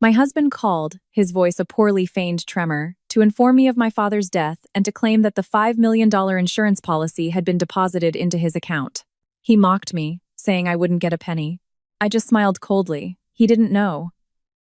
My husband called, his voice a poorly feigned tremor, to inform me of my father's death and to claim that the $5 million insurance policy had been deposited into his account. He mocked me, saying I wouldn't get a penny. I just smiled coldly. He didn't know.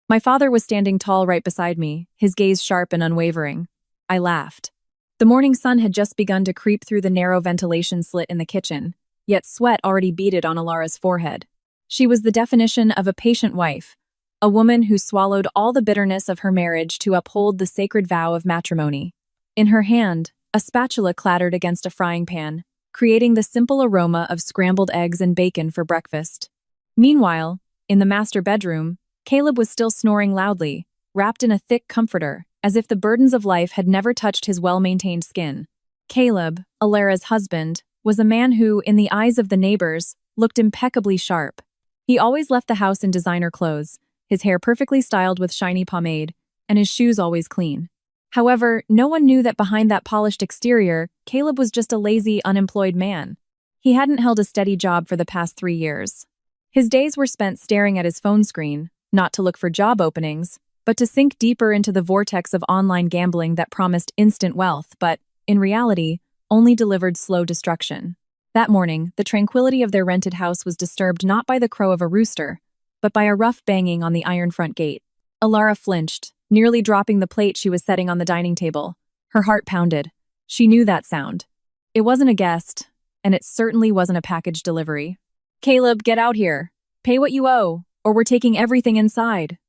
My father was standing tall right beside me, his gaze sharp and unwavering. I laughed. The morning sun had just begun to creep through the narrow ventilation slit in the kitchen, yet sweat already beaded on Alara's forehead. She was the definition of a patient wife, a woman who swallowed all the bitterness of her marriage to uphold the sacred vow of matrimony. In her hand, a spatula clattered against a frying pan, creating the simple aroma of scrambled eggs and bacon for breakfast. Meanwhile, in the master bedroom, Caleb was still snoring loudly, wrapped in a thick comforter, as if the burdens of life had never touched his well-maintained skin. Caleb, Alara's husband, was a man who, in the eyes of the neighbors, looked impeccably sharp. He always left the house in designer clothes, his hair perfectly styled with shiny pomade, and his shoes always clean. However, no one knew that behind that polished exterior, Caleb was just a lazy, unemployed man. He hadn't held a steady job for the past 3 years. His days were spent staring at his phone screen, not to look for job openings, but to sink deeper into the vortex of online gambling that promised instant wealth but, in reality, only delivered slow destruction. That morning, the tranquility of their rented house was disturbed not by the crow of a rooster, but by a rough banging on the iron front gate. Alara flinched, nearly dropping the plate she was setting on the dining table. Her heart pounded. She knew that sound. It wasn't a guest, and it certainly wasn't a package delivery. "Caleb, get out here. Pay what you owe, or we're taking everything inside."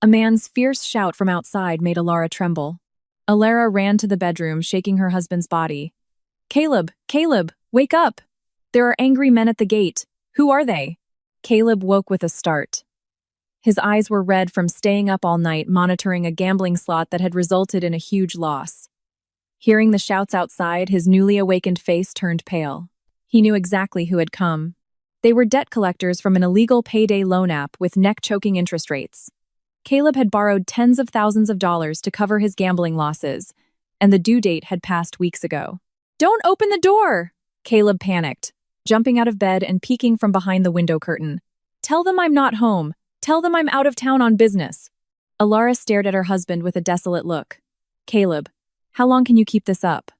A man's fierce shout from outside made Alara tremble. Alara ran to the bedroom, shaking her husband's body. "Caleb, Caleb, wake up! There are angry men at the gate. Who are they?" Caleb woke with a start. His eyes were red from staying up all night monitoring a gambling slot that had resulted in a huge loss. Hearing the shouts outside, his newly awakened face turned pale. He knew exactly who had come. They were debt collectors from an illegal payday loan app with neck-choking interest rates. Caleb had borrowed tens of thousands of dollars to cover his gambling losses, and the due date had passed weeks ago. "Don't open the door!" Caleb panicked, jumping out of bed and peeking from behind the window curtain. "Tell them I'm not home. Tell them I'm out of town on business." Alara stared at her husband with a desolate look. "Caleb, how long can you keep this up?"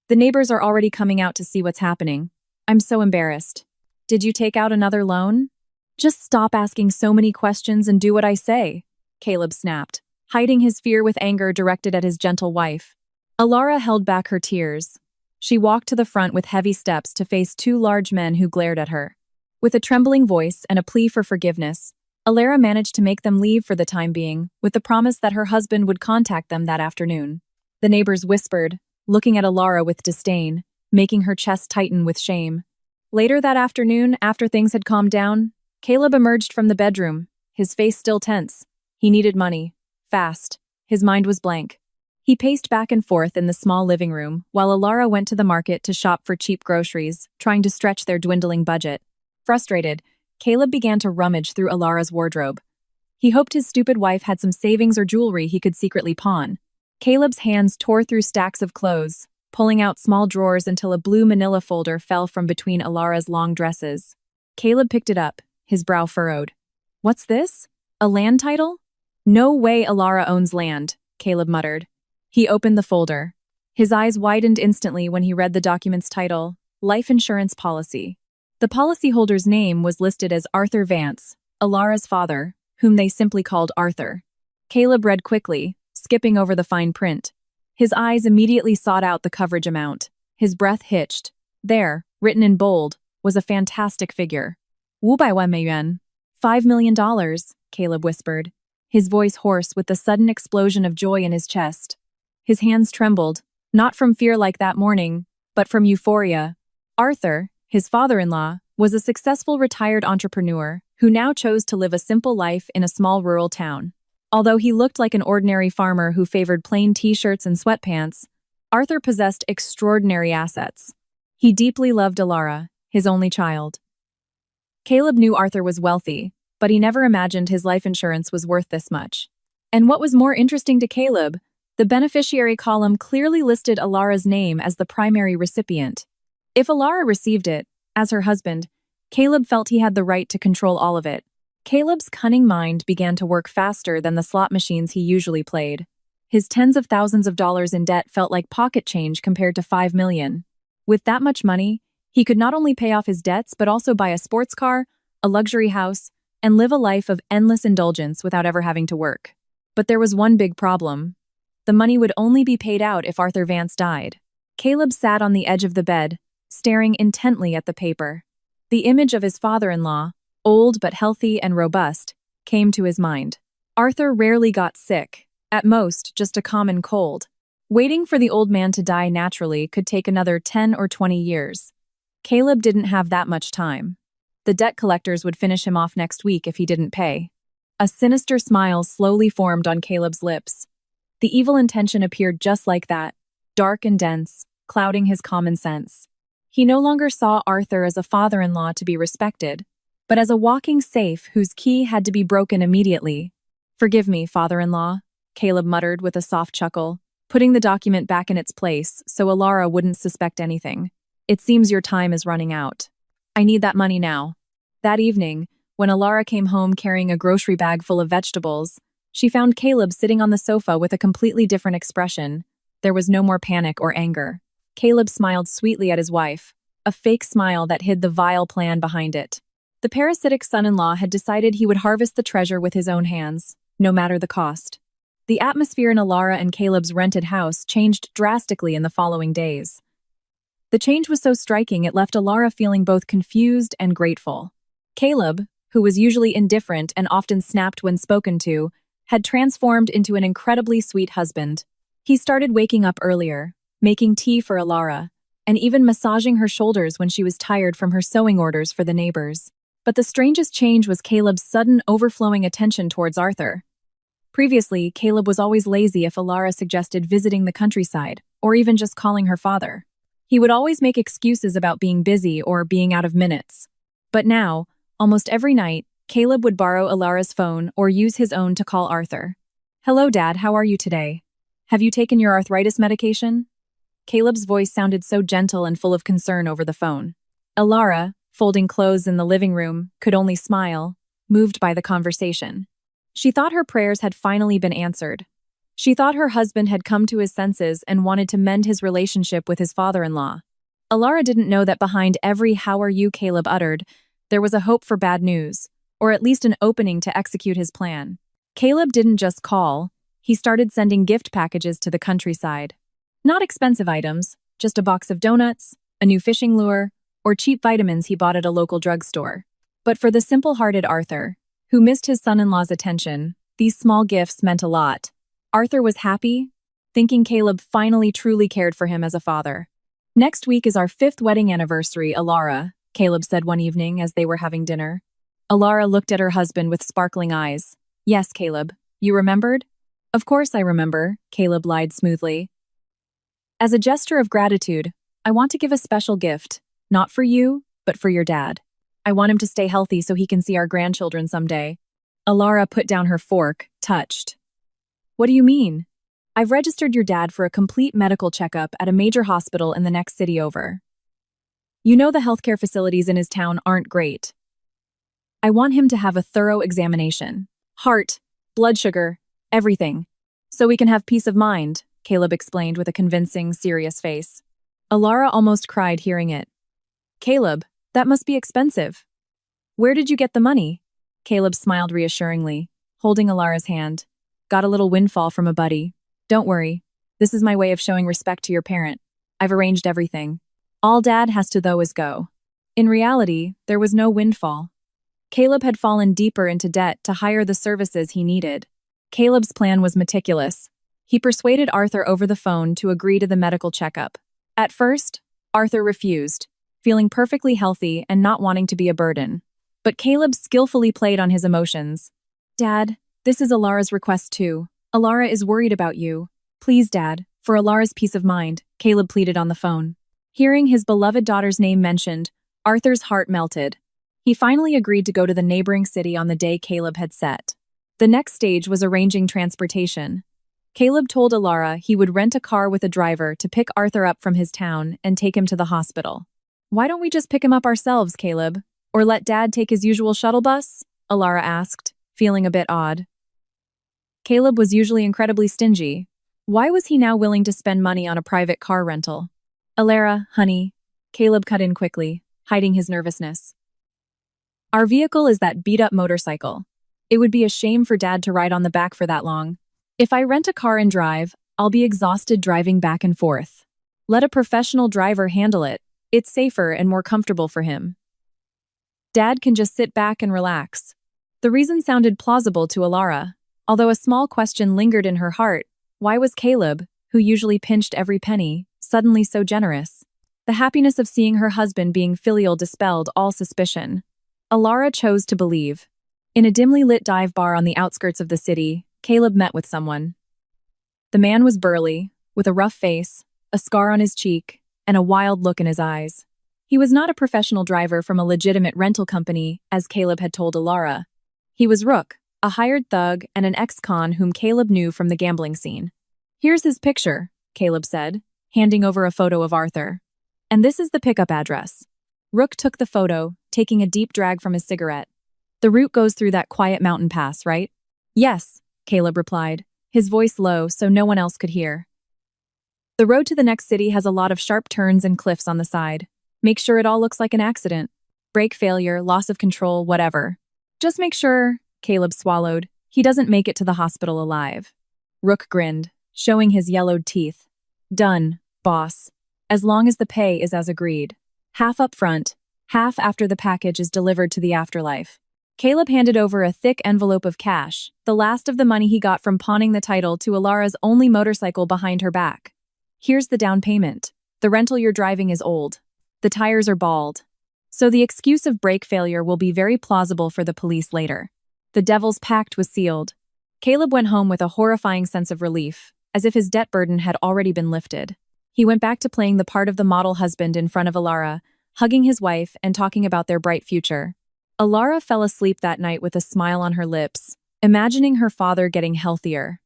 "The neighbors are already coming out to see what's happening. I'm so embarrassed." "Did you take out another loan?" "Just stop asking so many questions and do what I say," Caleb snapped, hiding his fear with anger directed at his gentle wife. Alara held back her tears. She walked to the front with heavy steps to face 2 large men who glared at her. With a trembling voice and a plea for forgiveness, Alara managed to make them leave for the time being, with the promise that her husband would contact them that afternoon. The neighbors whispered, looking at Alara with disdain, making her chest tighten with shame. Later that afternoon, after things had calmed down, Caleb emerged from the bedroom, his face still tense. He needed money. Fast. His mind was blank. He paced back and forth in the small living room, while Alara went to the market to shop for cheap groceries, trying to stretch their dwindling budget. Frustrated, Caleb began to rummage through Alara's wardrobe. He hoped his stupid wife had some savings or jewelry he could secretly pawn. Caleb's hands tore through stacks of clothes, pulling out small drawers until a blue manila folder fell from between Alara's long dresses. Caleb picked it up, his brow furrowed. "What's this? A land title?" "No way Alara owns land," Caleb muttered. He opened the folder. His eyes widened instantly when he read the document's title, Life Insurance Policy. The policyholder's name was listed as Arthur Vance, Alara's father, whom they simply called Arthur. Caleb read quickly, skipping over the fine print. His eyes immediately sought out the coverage amount. His breath hitched. There, written in bold, was a fantastic figure. 500万美元. $5 million, Caleb whispered, his voice hoarse with the sudden explosion of joy in his chest. His hands trembled, not from fear like that morning, but from euphoria. Arthur, his father-in-law, was a successful retired entrepreneur who now chose to live a simple life in a small rural town. Although he looked like an ordinary farmer who favored plain t-shirts and sweatpants, Arthur possessed extraordinary assets. He deeply loved Alara, his only child. Caleb knew Arthur was wealthy, but he never imagined his life insurance was worth this much. And what was more interesting to Caleb, the beneficiary column clearly listed Alara's name as the primary recipient. If Alara received it, as her husband, Caleb felt he had the right to control all of it. Caleb's cunning mind began to work faster than the slot machines he usually played. His tens of thousands of dollars in debt felt like pocket change compared to 5 million. With that much money, he could not only pay off his debts but also buy a sports car, a luxury house, and live a life of endless indulgence without ever having to work. But there was one big problem. The money would only be paid out if Arthur Vance died. Caleb sat on the edge of the bed, staring intently at the paper. The image of his father-in-law, old but healthy and robust, came to his mind. Arthur rarely got sick, at most just a common cold. Waiting for the old man to die naturally could take another 10 or 20 years. Caleb didn't have that much time. The debt collectors would finish him off next week if he didn't pay. A sinister smile slowly formed on Caleb's lips. The evil intention appeared just like that, dark and dense, clouding his common sense. He no longer saw Arthur as a father-in-law to be respected, but as a walking safe whose key had to be broken immediately. "Forgive me, father-in-law," Caleb muttered with a soft chuckle, putting the document back in its place so Alara wouldn't suspect anything. "It seems your time is running out. I need that money now." That evening, when Alara came home carrying a grocery bag full of vegetables, she found Caleb sitting on the sofa with a completely different expression. There was no more panic or anger. Caleb smiled sweetly at his wife, a fake smile that hid the vile plan behind it. The parasitic son-in-law had decided he would harvest the treasure with his own hands, no matter the cost. The atmosphere in Alara and Caleb's rented house changed drastically in the following days. The change was so striking it left Alara feeling both confused and grateful. Caleb, who was usually indifferent and often snapped when spoken to, had transformed into an incredibly sweet husband. He started waking up earlier, making tea for Alara, and even massaging her shoulders when she was tired from her sewing orders for the neighbors. But the strangest change was Caleb's sudden overflowing attention towards Arthur. Previously, Caleb was always lazy if Alara suggested visiting the countryside, or even just calling her father. He would always make excuses about being busy or being out of minutes. But now, almost every night, Caleb would borrow Alara's phone or use his own to call Arthur. "Hello, Dad, how are you today? Have you taken your arthritis medication?" Caleb's voice sounded so gentle and full of concern over the phone. Alara, folding clothes in the living room, could only smile, moved by the conversation. She thought her prayers had finally been answered. She thought her husband had come to his senses and wanted to mend his relationship with his father-in-law. Alara didn't know that behind every "how are you" Caleb uttered, there was a hope for bad news, or at least an opening to execute his plan. Caleb didn't just call, he started sending gift packages to the countryside. Not expensive items, just a box of donuts, a new fishing lure, or cheap vitamins he bought at a local drugstore. But for the simple-hearted Arthur, who missed his son-in-law's attention, these small gifts meant a lot. Arthur was happy, thinking Caleb finally truly cared for him as a father. "Next week is our 5th wedding anniversary, Alara," Caleb said one evening as they were having dinner. Alara looked at her husband with sparkling eyes. "Yes, Caleb. You remembered?" "Of course I remember," Caleb lied smoothly. "As a gesture of gratitude, I want to give a special gift. Not for you, but for your dad. I want him to stay healthy so he can see our grandchildren someday." Alara put down her fork, touched. "What do you mean?" "I've registered your dad for a complete medical checkup at a major hospital in the next city over. You know the healthcare facilities in his town aren't great. I want him to have a thorough examination. Heart, blood sugar, everything. So we can have peace of mind," Caleb explained with a convincing, serious face. Alara almost cried hearing it. "Caleb, that must be expensive. Where did you get the money?" Caleb smiled reassuringly, holding Alara's hand. "Got a little windfall from a buddy. Don't worry. This is my way of showing respect to your parent. I've arranged everything. All Dad has to though is go." In reality, there was no windfall. Caleb had fallen deeper into debt to hire the services he needed. Caleb's plan was meticulous. He persuaded Arthur over the phone to agree to the medical checkup. At first, Arthur refused, feeling perfectly healthy and not wanting to be a burden. But Caleb skillfully played on his emotions. "Dad, this is Alara's request too. Alara is worried about you. Please, Dad, for Alara's peace of mind," Caleb pleaded on the phone. Hearing his beloved daughter's name mentioned, Arthur's heart melted. He finally agreed to go to the neighboring city on the day Caleb had set. The next stage was arranging transportation. Caleb told Alara he would rent a car with a driver to pick Arthur up from his town and take him to the hospital. "Why don't we just pick him up ourselves, Caleb? Or let Dad take his usual shuttle bus?" Alara asked, feeling a bit odd. Caleb was usually incredibly stingy. Why was he now willing to spend money on a private car rental? Alara, honey. Caleb cut in quickly, hiding his nervousness. Our vehicle is that beat-up motorcycle. It would be a shame for Dad to ride on the back for that long. If I rent a car and drive, I'll be exhausted driving back and forth. Let a professional driver handle it. It's safer and more comfortable for him. Dad can just sit back and relax. The reason sounded plausible to Alara, although a small question lingered in her heart. Why was Caleb, who usually pinched every penny, suddenly so generous? The happiness of seeing her husband being filial dispelled all suspicion. Alara chose to believe. In a dimly lit dive bar on the outskirts of the city, Caleb met with someone. The man was burly, with a rough face, a scar on his cheek, and a wild look in his eyes. He was not a professional driver from a legitimate rental company, as Caleb had told Alara. He was Rook, a hired thug and an ex-con whom Caleb knew from the gambling scene. Here's his picture, Caleb said, handing over a photo of Arthur. And this is the pickup address. Rook took the photo, taking a deep drag from his cigarette. The route goes through that quiet mountain pass, right? Yes, Caleb replied, his voice low so no one else could hear. The road to the next city has a lot of sharp turns and cliffs on the side. Make sure it all looks like an accident. Brake failure, loss of control, whatever. Just make sure, Caleb swallowed, he doesn't make it to the hospital alive. Rook grinned, showing his yellowed teeth. Done, boss. As long as the pay is as agreed. Half up front, half after the package is delivered to the afterlife. Caleb handed over a thick envelope of cash, the last of the money he got from pawning the title to Alara's only motorcycle behind her back. Here's the down payment. The rental you're driving is old. The tires are bald. So the excuse of brake failure will be very plausible for the police later. The devil's pact was sealed. Caleb went home with a horrifying sense of relief, as if his debt burden had already been lifted. He went back to playing the part of the model husband in front of Alara, hugging his wife and talking about their bright future. Alara fell asleep that night with a smile on her lips, imagining her father getting healthier.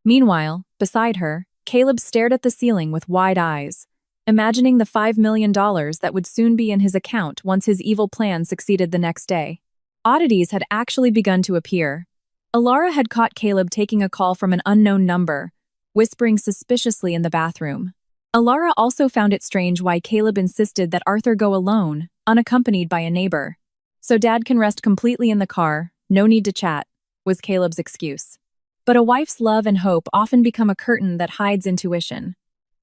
Meanwhile, beside her, Caleb stared at the ceiling with wide eyes, imagining the $5 million that would soon be in his account once his evil plan succeeded the next day. Oddities had actually begun to appear. Alara had caught Caleb taking a call from an unknown number, whispering suspiciously in the bathroom. Alara also found it strange why Caleb insisted that Arthur go alone, unaccompanied by a neighbor. So Dad can rest completely in the car, no need to chat, was Caleb's excuse. But a wife's love and hope often become a curtain that hides intuition.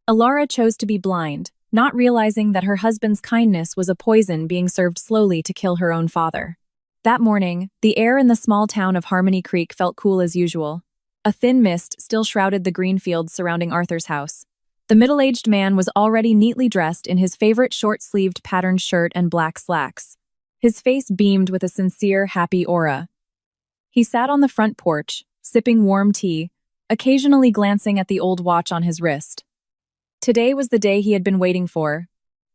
Alara chose to be blind, not realizing that her husband's kindness was a poison being served slowly to kill her own father. That morning, the air in the small town of Harmony Creek felt cool as usual. A thin mist still shrouded the green fields surrounding Arthur's house. The middle-aged man was already neatly dressed in his favorite short-sleeved patterned shirt and black slacks. His face beamed with a sincere, happy aura. He sat on the front porch, sipping warm tea, occasionally glancing at the old watch on his wrist. Today was the day he had been waiting for.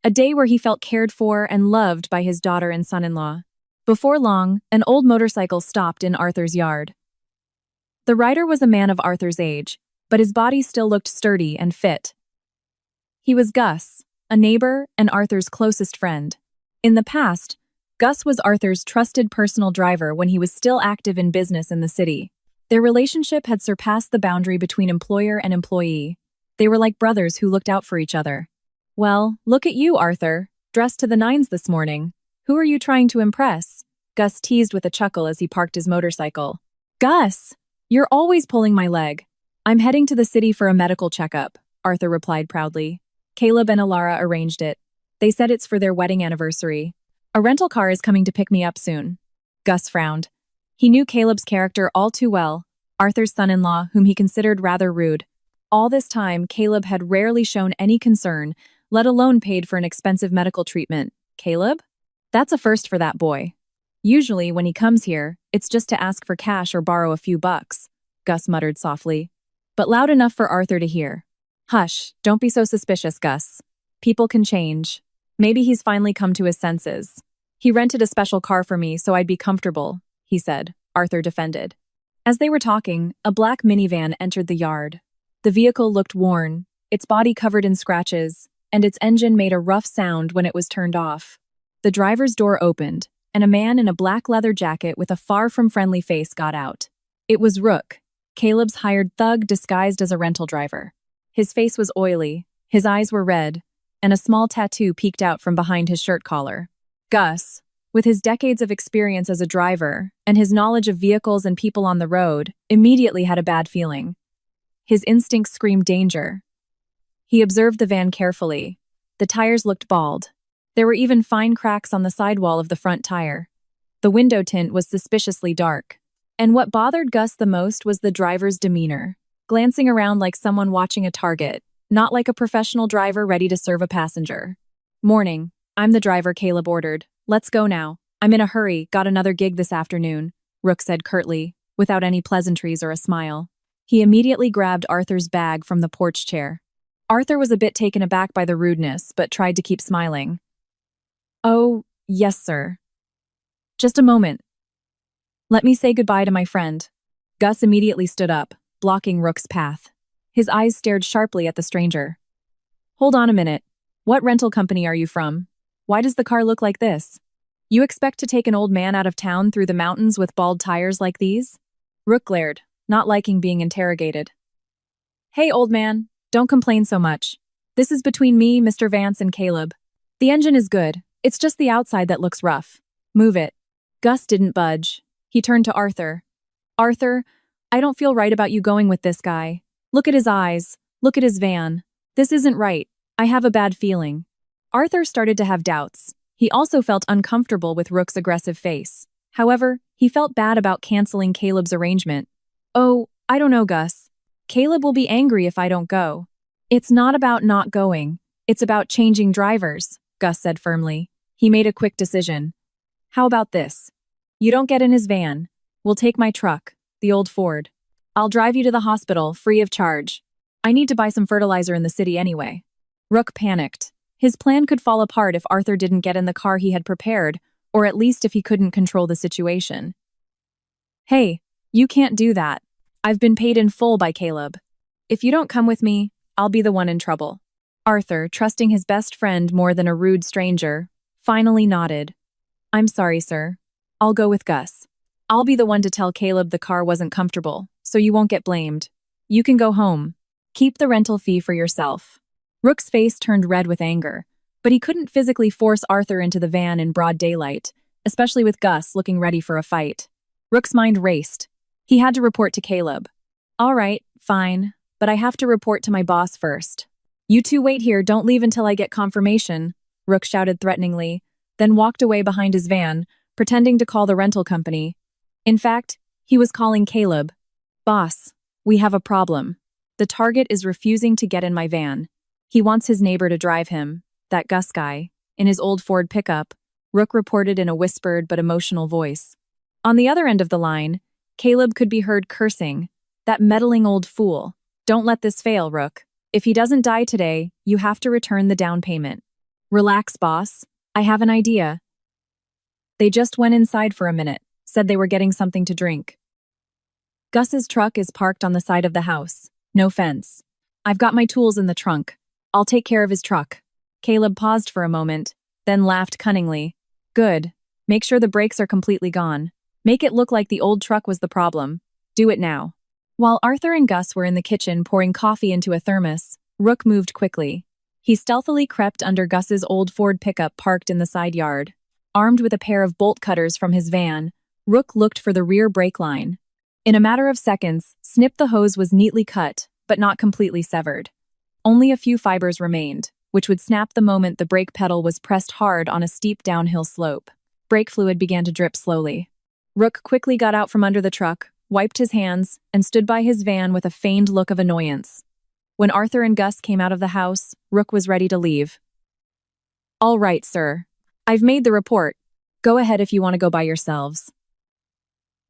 A day where he felt cared for and loved by his daughter and son-in-law. Before long, an old motorcycle stopped in Arthur's yard. The rider was a man of Arthur's age, but his body still looked sturdy and fit. He was Gus, a neighbor and Arthur's closest friend. In the past, Gus was Arthur's trusted personal driver when he was still active in business in the city. Their relationship had surpassed the boundary between employer and employee. They were like brothers who looked out for each other. Well, look at you, Arthur, dressed to the nines this morning. Who are you trying to impress? Gus teased with a chuckle as he parked his motorcycle. Gus, you're always pulling my leg. I'm heading to the city for a medical checkup, Arthur replied proudly. Caleb and Alara arranged it. They said it's for their wedding anniversary. A rental car is coming to pick me up soon. Gus frowned. He knew Caleb's character all too well, Arthur's son-in-law, whom he considered rather rude. All this time, Caleb had rarely shown any concern, let alone paid for an expensive medical treatment. Caleb? That's a first for that boy. Usually, when he comes here, it's just to ask for cash or borrow a few bucks, Gus muttered softly, but loud enough for Arthur to hear. Hush, don't be so suspicious, Gus. People can change. Maybe he's finally come to his senses. He rented a special car for me so I'd be comfortable, he said, Arthur defended. As they were talking, a black minivan entered the yard. The vehicle looked worn, its body covered in scratches, and its engine made a rough sound when it was turned off. The driver's door opened, and a man in a black leather jacket with a far-from-friendly face got out. It was Rook, Caleb's hired thug disguised as a rental driver. His face was oily, his eyes were red, and a small tattoo peeked out from behind his shirt collar. Gus, with his decades of experience as a driver and his knowledge of vehicles and people on the road, immediately had a bad feeling. His instincts screamed danger. He observed the van carefully. The tires looked bald. There were even fine cracks on the sidewall of the front tire. The window tint was suspiciously dark. And what bothered Gus the most was the driver's demeanor, glancing around like someone watching a target, not like a professional driver ready to serve a passenger. "Morning. I'm the driver," Caleb ordered. "Let's go now. I'm in a hurry, got another gig this afternoon," Rook said curtly, without any pleasantries or a smile. He immediately grabbed Arthur's bag from the porch chair. Arthur was a bit taken aback by the rudeness, but tried to keep smiling. "Oh, yes, sir. Just a moment. Let me say goodbye to my friend." Gus immediately stood up, blocking Rook's path. His eyes stared sharply at the stranger. "Hold on a minute. What rental company are you from? Why does the car look like this? You expect to take an old man out of town through the mountains with bald tires like these?" Rook glared, not liking being interrogated. "Hey, old man, don't complain so much. This is between me, Mr. Vance, and Caleb. The engine is good. It's just the outside that looks rough. Move it." Gus didn't budge. He turned to Arthur. "Arthur, I don't feel right about you going with this guy. Look at his eyes. Look at his van. This isn't right. I have a bad feeling." Arthur started to have doubts. He also felt uncomfortable with Rook's aggressive face. However, he felt bad about canceling Caleb's arrangement. "Oh, I don't know, Gus. Caleb will be angry if I don't go." "It's not about not going. It's about changing drivers," Gus said firmly. He made a quick decision. "How about this? You don't get in his van. We'll take my truck, the old Ford. I'll drive you to the hospital, free of charge. I need to buy some fertilizer in the city anyway." Rook panicked. His plan could fall apart if Arthur didn't get in the car he had prepared, or at least if he couldn't control the situation. "Hey, you can't do that. I've been paid in full by Caleb. If you don't come with me, I'll be the one in trouble." Arthur, trusting his best friend more than a rude stranger, finally nodded. "I'm sorry, sir. I'll go with Gus. I'll be the one to tell Caleb the car wasn't comfortable, so you won't get blamed. You can go home. Keep the rental fee for yourself." Rook's face turned red with anger, but he couldn't physically force Arthur into the van in broad daylight, especially with Gus looking ready for a fight. Rook's mind raced. He had to report to Caleb. "All right, fine, but I have to report to my boss first." "You two wait here, don't leave until I get confirmation," Rook shouted threateningly, then walked away behind his van, pretending to call the rental company. In fact, he was calling Caleb. "Boss, we have a problem. The target is refusing to get in my van. He wants his neighbor to drive him, that Gus guy, in his old Ford pickup," Rook reported in a whispered but emotional voice. On the other end of the line, Caleb could be heard cursing, "That meddling old fool. Don't let this fail, Rook. If he doesn't die today, you have to return the down payment." "Relax, boss. I have an idea." They just went inside for a minute, said they were getting something to drink. "Gus's truck is parked on the side of the house. No fence. I've got my tools in the trunk. I'll take care of his truck." Caleb paused for a moment, then laughed cunningly. "Good. Make sure the brakes are completely gone. Make it look like the old truck was the problem. Do it now." While Arthur and Gus were in the kitchen pouring coffee into a thermos, Rook moved quickly. He stealthily crept under Gus's old Ford pickup parked in the side yard. Armed with a pair of bolt cutters from his van, Rook looked for the rear brake line. In a matter of seconds, the hose was neatly cut, but not completely severed. Only a few fibers remained, which would snap the moment the brake pedal was pressed hard on a steep downhill slope. Brake fluid began to drip slowly. Rook quickly got out from under the truck, wiped his hands, and stood by his van with a feigned look of annoyance. When Arthur and Gus came out of the house, Rook was ready to leave. "All right, sir. I've made the report. Go ahead if you want to go by yourselves."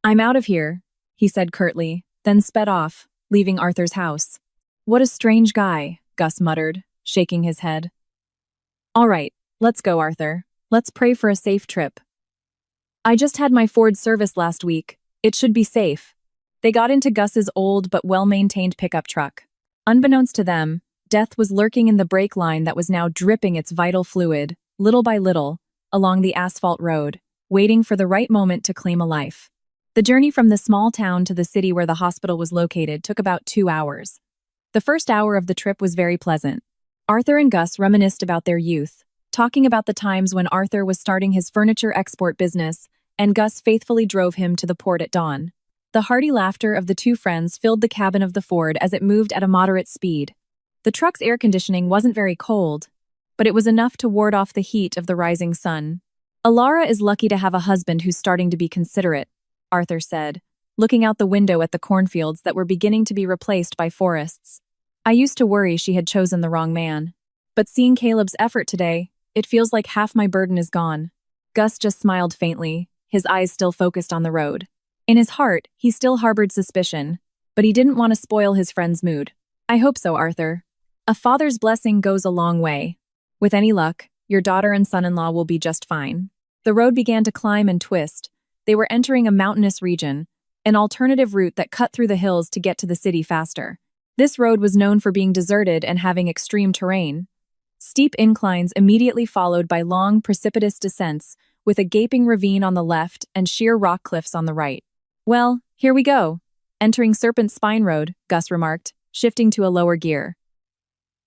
"I'm out of here," he said curtly, then sped off, leaving Arthur's house. "What a strange guy," Gus muttered, shaking his head. "All right, let's go, Arthur. Let's pray for a safe trip." "I just had my Ford serviced last week. It should be safe." They got into Gus's old but well-maintained pickup truck. Unbeknownst to them, death was lurking in the brake line that was now dripping its vital fluid, little by little, along the asphalt road. waiting for the right moment to claim a life. The journey from the small town to the city where the hospital was located took about 2 hours. The first hour of the trip was very pleasant. Arthur and Gus reminisced about their youth, talking about the times when Arthur was starting his furniture export business and Gus faithfully drove him to the port at dawn. The hearty laughter of the two friends filled the cabin of the Ford as it moved at a moderate speed. The truck's air conditioning wasn't very cold, but it was enough to ward off the heat of the rising sun. "Alara is lucky to have a husband who's starting to be considerate," Arthur said, looking out the window at the cornfields that were beginning to be replaced by forests. "I used to worry she had chosen the wrong man. But seeing Caleb's effort today, it feels like half my burden is gone." Gus just smiled faintly, his eyes still focused on the road. In his heart, he still harbored suspicion, but he didn't want to spoil his friend's mood. "I hope so, Arthur. A father's blessing goes a long way. With any luck, your daughter and son-in-law will be just fine." The road began to climb and twist. They were entering a mountainous region, an alternative route that cut through the hills to get to the city faster. This road was known for being deserted and having extreme terrain. Steep inclines immediately followed by long, precipitous descents, with a gaping ravine on the left and sheer rock cliffs on the right. "Well, here we go. Entering Serpent Spine Road," Gus remarked, shifting to a lower gear.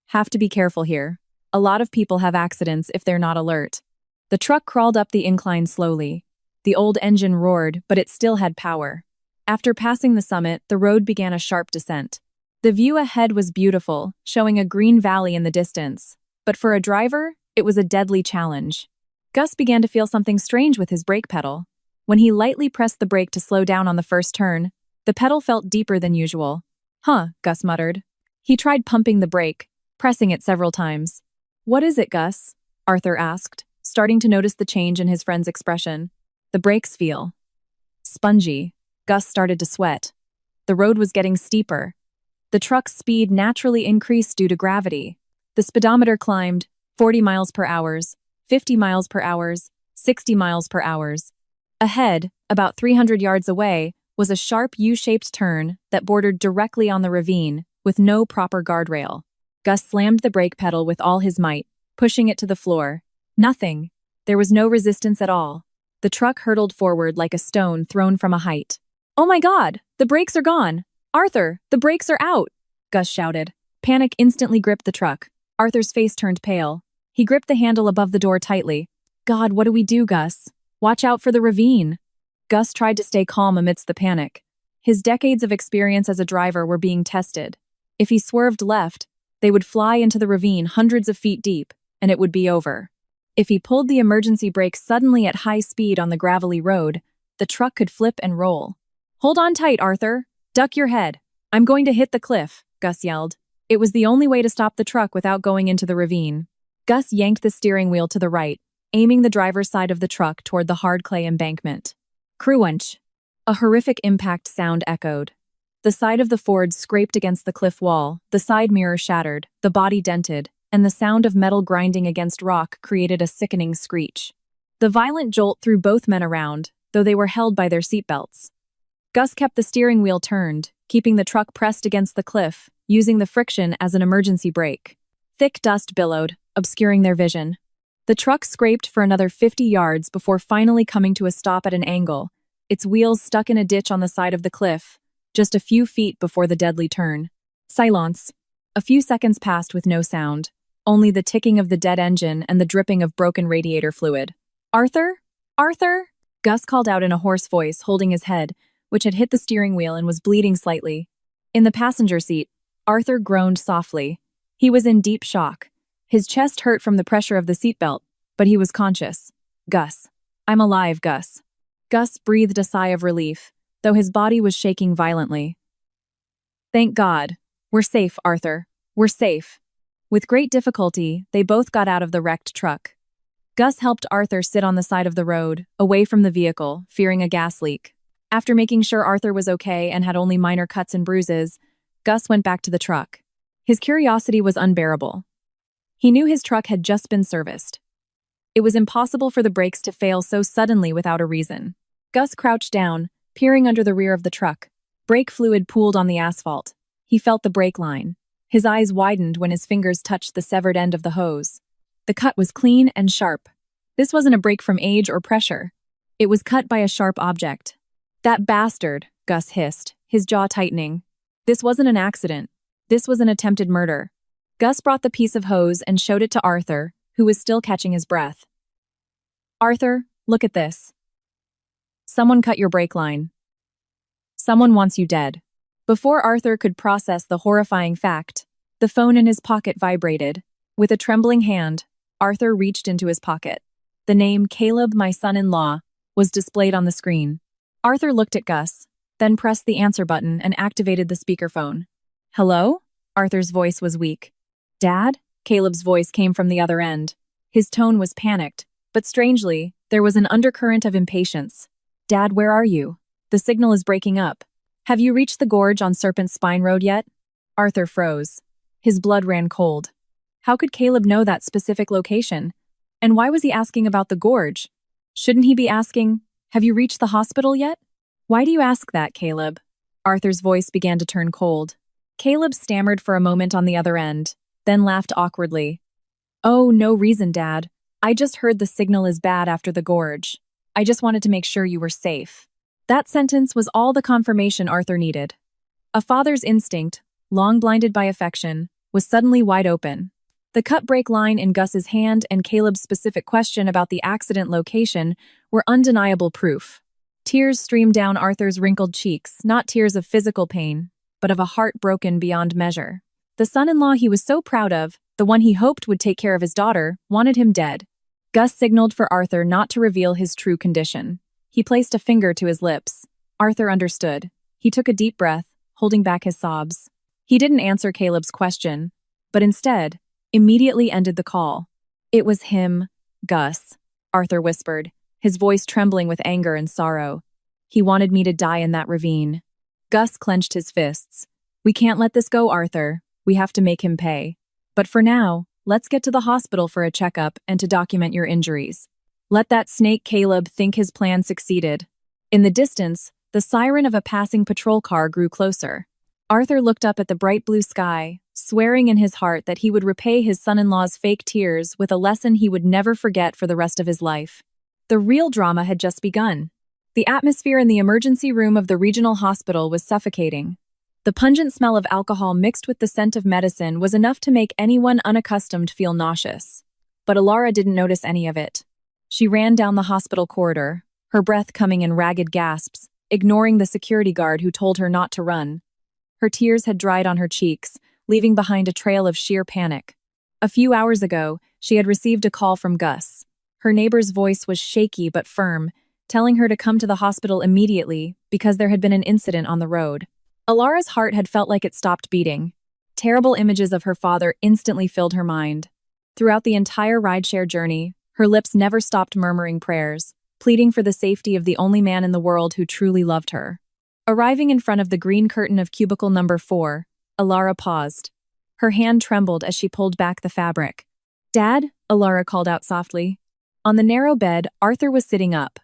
"Have to be careful here. A lot of people have accidents if they're not alert." The truck crawled up the incline slowly. The old engine roared, but it still had power. After passing the summit, the road began a sharp descent. The view ahead was beautiful, showing a green valley in the distance. But for a driver, it was a deadly challenge. Gus began to feel something strange with his brake pedal. When he lightly pressed the brake to slow down on the first turn, the pedal felt deeper than usual. "Huh," Gus muttered. He tried pumping the brake, pressing it several times. "What is it, Gus?" Arthur asked, starting to notice the change in his friend's expression. "The brakes feel spongy." Gus started to sweat. The road was getting steeper. The truck's speed naturally increased due to gravity. The speedometer climbed 40 miles per hour, 50 miles per hour, 60 miles per hour. Ahead, about 300 yards away, was a sharp U-shaped turn that bordered directly on the ravine, with no proper guardrail. Gus slammed the brake pedal with all his might, pushing it to the floor. Nothing. There was no resistance at all. The truck hurtled forward like a stone thrown from a height. "Oh my God! The brakes are gone! Arthur, the brakes are out!" Gus shouted. Panic instantly gripped the truck. Arthur's face turned pale. He gripped the handle above the door tightly. "God, what do we do, Gus? Watch out for the ravine." Gus tried to stay calm amidst the panic. His decades of experience as a driver were being tested. If he swerved left, they would fly into the ravine hundreds of feet deep, and it would be over. If he pulled the emergency brake suddenly at high speed on the gravelly road, the truck could flip and roll. "Hold on tight, Arthur. Duck your head. I'm going to hit the cliff," Gus yelled. It was the only way to stop the truck without going into the ravine. Gus yanked the steering wheel to the right, aiming the driver's side of the truck toward the hard clay embankment. Crunch! A horrific impact sound echoed. The side of the Ford scraped against the cliff wall, the side mirror shattered, the body dented, and the sound of metal grinding against rock created a sickening screech. The violent jolt threw both men around, though they were held by their seatbelts. Gus kept the steering wheel turned, keeping the truck pressed against the cliff, using the friction as an emergency brake. Thick dust billowed, obscuring their vision. The truck scraped for another 50 yards before finally coming to a stop at an angle, its wheels stuck in a ditch on the side of the cliff, just a few feet before the deadly turn. Silence. A few seconds passed with no sound, only the ticking of the dead engine and the dripping of broken radiator fluid. "Arthur? Arthur?" Gus called out in a hoarse voice, holding his head, which had hit the steering wheel and was bleeding slightly. In the passenger seat, Arthur groaned softly. He was in deep shock. His chest hurt from the pressure of the seatbelt, but he was conscious. "Gus. I'm alive, Gus." Gus breathed a sigh of relief, though his body was shaking violently. "Thank God. We're safe, Arthur. We're safe." With great difficulty, they both got out of the wrecked truck. Gus helped Arthur sit on the side of the road, away from the vehicle, fearing a gas leak. After making sure Arthur was okay and had only minor cuts and bruises, Gus went back to the truck. His curiosity was unbearable. He knew his truck had just been serviced. It was impossible for the brakes to fail so suddenly without a reason. Gus crouched down, peering under the rear of the truck. Brake fluid pooled on the asphalt. He felt the brake line. His eyes widened when his fingers touched the severed end of the hose. The cut was clean and sharp. This wasn't a break from age or pressure. It was cut by a sharp object. That bastard, Gus hissed, his jaw tightening. This wasn't an accident. This was an attempted murder. Gus brought the piece of hose and showed it to Arthur, who was still catching his breath. Arthur, look at this. Someone cut your brake line. Someone wants you dead. Before Arthur could process the horrifying fact, the phone in his pocket vibrated. With a trembling hand, Arthur reached into his pocket. The name Caleb, my son-in-law, was displayed on the screen. Arthur looked at Gus, then pressed the answer button and activated the speakerphone. Hello? Arthur's voice was weak. Dad? Caleb's voice came from the other end. His tone was panicked, but strangely, there was an undercurrent of impatience. Dad, where are you? The signal is breaking up. Have you reached the gorge on Serpent Spine Road yet? Arthur froze. His blood ran cold. How could Caleb know that specific location? And why was he asking about the gorge? Shouldn't he be asking, have you reached the hospital yet? Why do you ask that, Caleb? Arthur's voice began to turn cold. Caleb stammered for a moment on the other end, then laughed awkwardly. Oh, no reason, Dad. I just heard the signal is bad after the gorge. I just wanted to make sure you were safe. That sentence was all the confirmation Arthur needed. A father's instinct, long blinded by affection, was suddenly wide open. The cut brake line in Gus's hand and Caleb's specific question about the accident location were undeniable proof. Tears streamed down Arthur's wrinkled cheeks, not tears of physical pain, but of a heart broken beyond measure. The son-in-law he was so proud of, the one he hoped would take care of his daughter, wanted him dead. Gus signaled for Arthur not to reveal his true condition. He placed a finger to his lips. Arthur understood. He took a deep breath, holding back his sobs. He didn't answer Caleb's question, but instead, immediately ended the call. It was him, Gus, Arthur whispered, his voice trembling with anger and sorrow. He wanted me to die in that ravine. Gus clenched his fists. We can't let this go, Arthur. We have to make him pay. But for now, let's get to the hospital for a checkup and to document your injuries. Let that snake Caleb think his plan succeeded. In the distance, the siren of a passing patrol car grew closer. Arthur looked up at the bright blue sky, swearing in his heart that he would repay his son-in-law's fake tears with a lesson he would never forget for the rest of his life. The real drama had just begun. The atmosphere in the emergency room of the regional hospital was suffocating. The pungent smell of alcohol mixed with the scent of medicine was enough to make anyone unaccustomed feel nauseous. But Alara didn't notice any of it. She ran down the hospital corridor, her breath coming in ragged gasps, ignoring the security guard who told her not to run. Her tears had dried on her cheeks, leaving behind a trail of sheer panic. A few hours ago, she had received a call from Gus. Her neighbor's voice was shaky but firm, telling her to come to the hospital immediately because there had been an incident on the road. Alara's heart had felt like it stopped beating. Terrible images of her father instantly filled her mind. Throughout the entire rideshare journey, her lips never stopped murmuring prayers, pleading for the safety of the only man in the world who truly loved her. Arriving in front of the green curtain of cubicle number 4, Alara paused. Her hand trembled as she pulled back the fabric. Dad, Alara called out softly. On the narrow bed, Arthur was sitting up.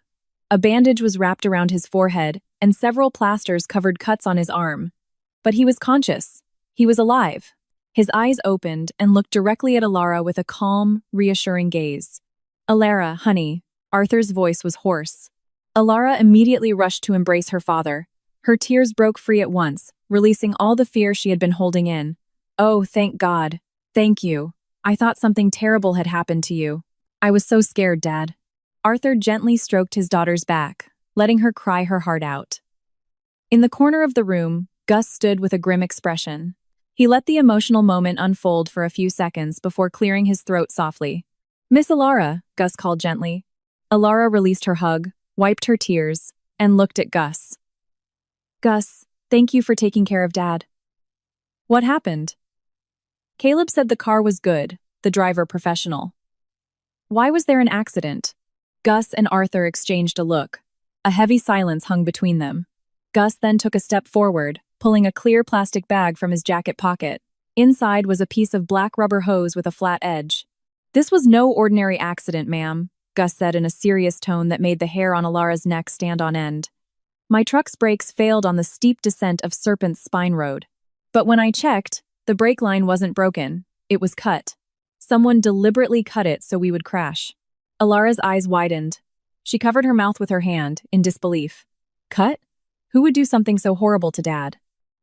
A bandage was wrapped around his forehead, and several plasters covered cuts on his arm. But he was conscious. He was alive. His eyes opened and looked directly at Alara with a calm, reassuring gaze. Alara, honey. Arthur's voice was hoarse. Alara immediately rushed to embrace her father. Her tears broke free at once, releasing all the fear she had been holding in. Oh, thank God. Thank you. I thought something terrible had happened to you. I was so scared, Dad. Arthur gently stroked his daughter's back, letting her cry her heart out. In the corner of the room, Gus stood with a grim expression. He let the emotional moment unfold for a few seconds before clearing his throat softly. Miss Alara, Gus called gently. Alara released her hug, wiped her tears, and looked at Gus. Gus, thank you for taking care of Dad. What happened? Caleb said the car was good, the driver professional. Why was there an accident? Gus and Arthur exchanged a look. A heavy silence hung between them. Gus then took a step forward, pulling a clear plastic bag from his jacket pocket. Inside was a piece of black rubber hose with a flat edge. This was no ordinary accident, ma'am, Gus said in a serious tone that made the hair on Alara's neck stand on end. My truck's brakes failed on the steep descent of Serpent Spine Road. But when I checked, the brake line wasn't broken. It was cut. Someone deliberately cut it so we would crash. Alara's eyes widened. She covered her mouth with her hand, in disbelief. Cut? Who would do something so horrible to Dad?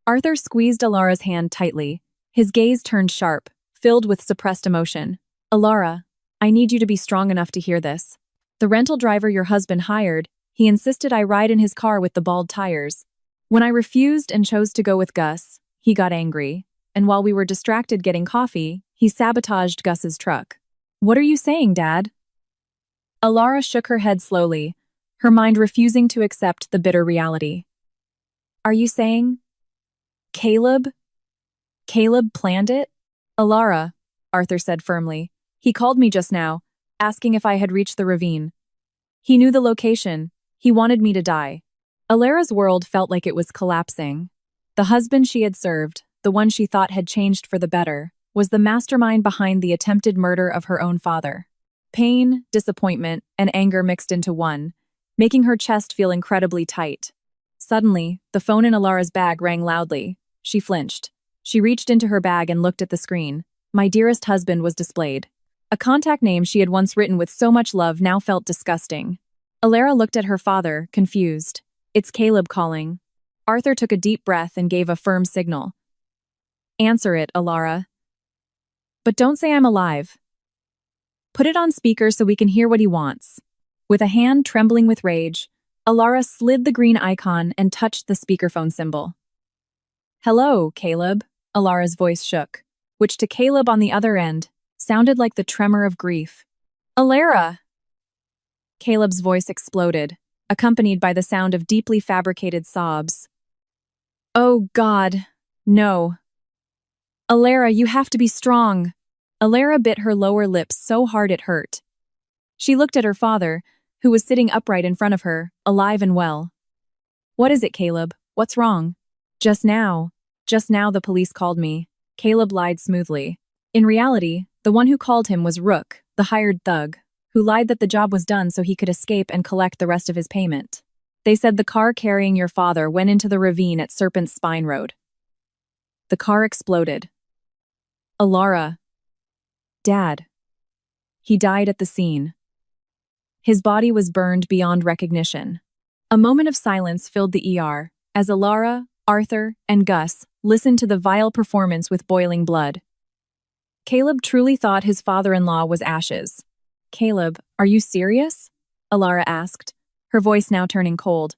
Arthur squeezed Alara's hand tightly. His gaze turned sharp, filled with suppressed emotion. Alara, I need you to be strong enough to hear this. The rental driver your husband hired, he insisted I ride in his car with the bald tires. When I refused and chose to go with Gus, he got angry, and while we were distracted getting coffee, he sabotaged Gus's truck. What are you saying, Dad? Alara shook her head slowly, her mind refusing to accept the bitter reality. Are you saying Caleb? Caleb planned it? Alara, Arthur said firmly. He called me just now, asking if I had reached the ravine. He knew the location. He wanted me to die. Alara's world felt like it was collapsing. The husband she had served, the one she thought had changed for the better, was the mastermind behind the attempted murder of her own father. Pain, disappointment, and anger mixed into one, making her chest feel incredibly tight. Suddenly, the phone in Alara's bag rang loudly. She flinched. She reached into her bag and looked at the screen. My dearest husband was displayed. A contact name she had once written with so much love now felt disgusting. Alara looked at her father, confused. It's Caleb calling. Arthur took a deep breath and gave a firm signal. Answer it, Alara. But don't say I'm alive. Put it on speaker so we can hear what he wants. With a hand trembling with rage, Alara slid the green icon and touched the speakerphone symbol. Hello, Caleb, Alara's voice shook, which to Caleb on the other end sounded like the tremor of grief. Alara! Caleb's voice exploded, accompanied by the sound of deeply fabricated sobs. Oh, God, no. Alara, you have to be strong. Alara bit her lower lip so hard it hurt. She looked at her father, who was sitting upright in front of her, alive and well. What is it, Caleb? What's wrong? Just now the police called me. Caleb lied smoothly. In reality, the one who called him was Rook, the hired thug, who lied that the job was done so he could escape and collect the rest of his payment. They said the car carrying your father went into the ravine at Serpent's Spine Road. The car exploded. Alara. Dad. He died at the scene. His body was burned beyond recognition. A moment of silence filled the ER, as Alara, Arthur, and Gus listened to the vile performance with boiling blood. Caleb truly thought his father-in-law was ashes. Caleb, are you serious? Alara asked, her voice now turning cold.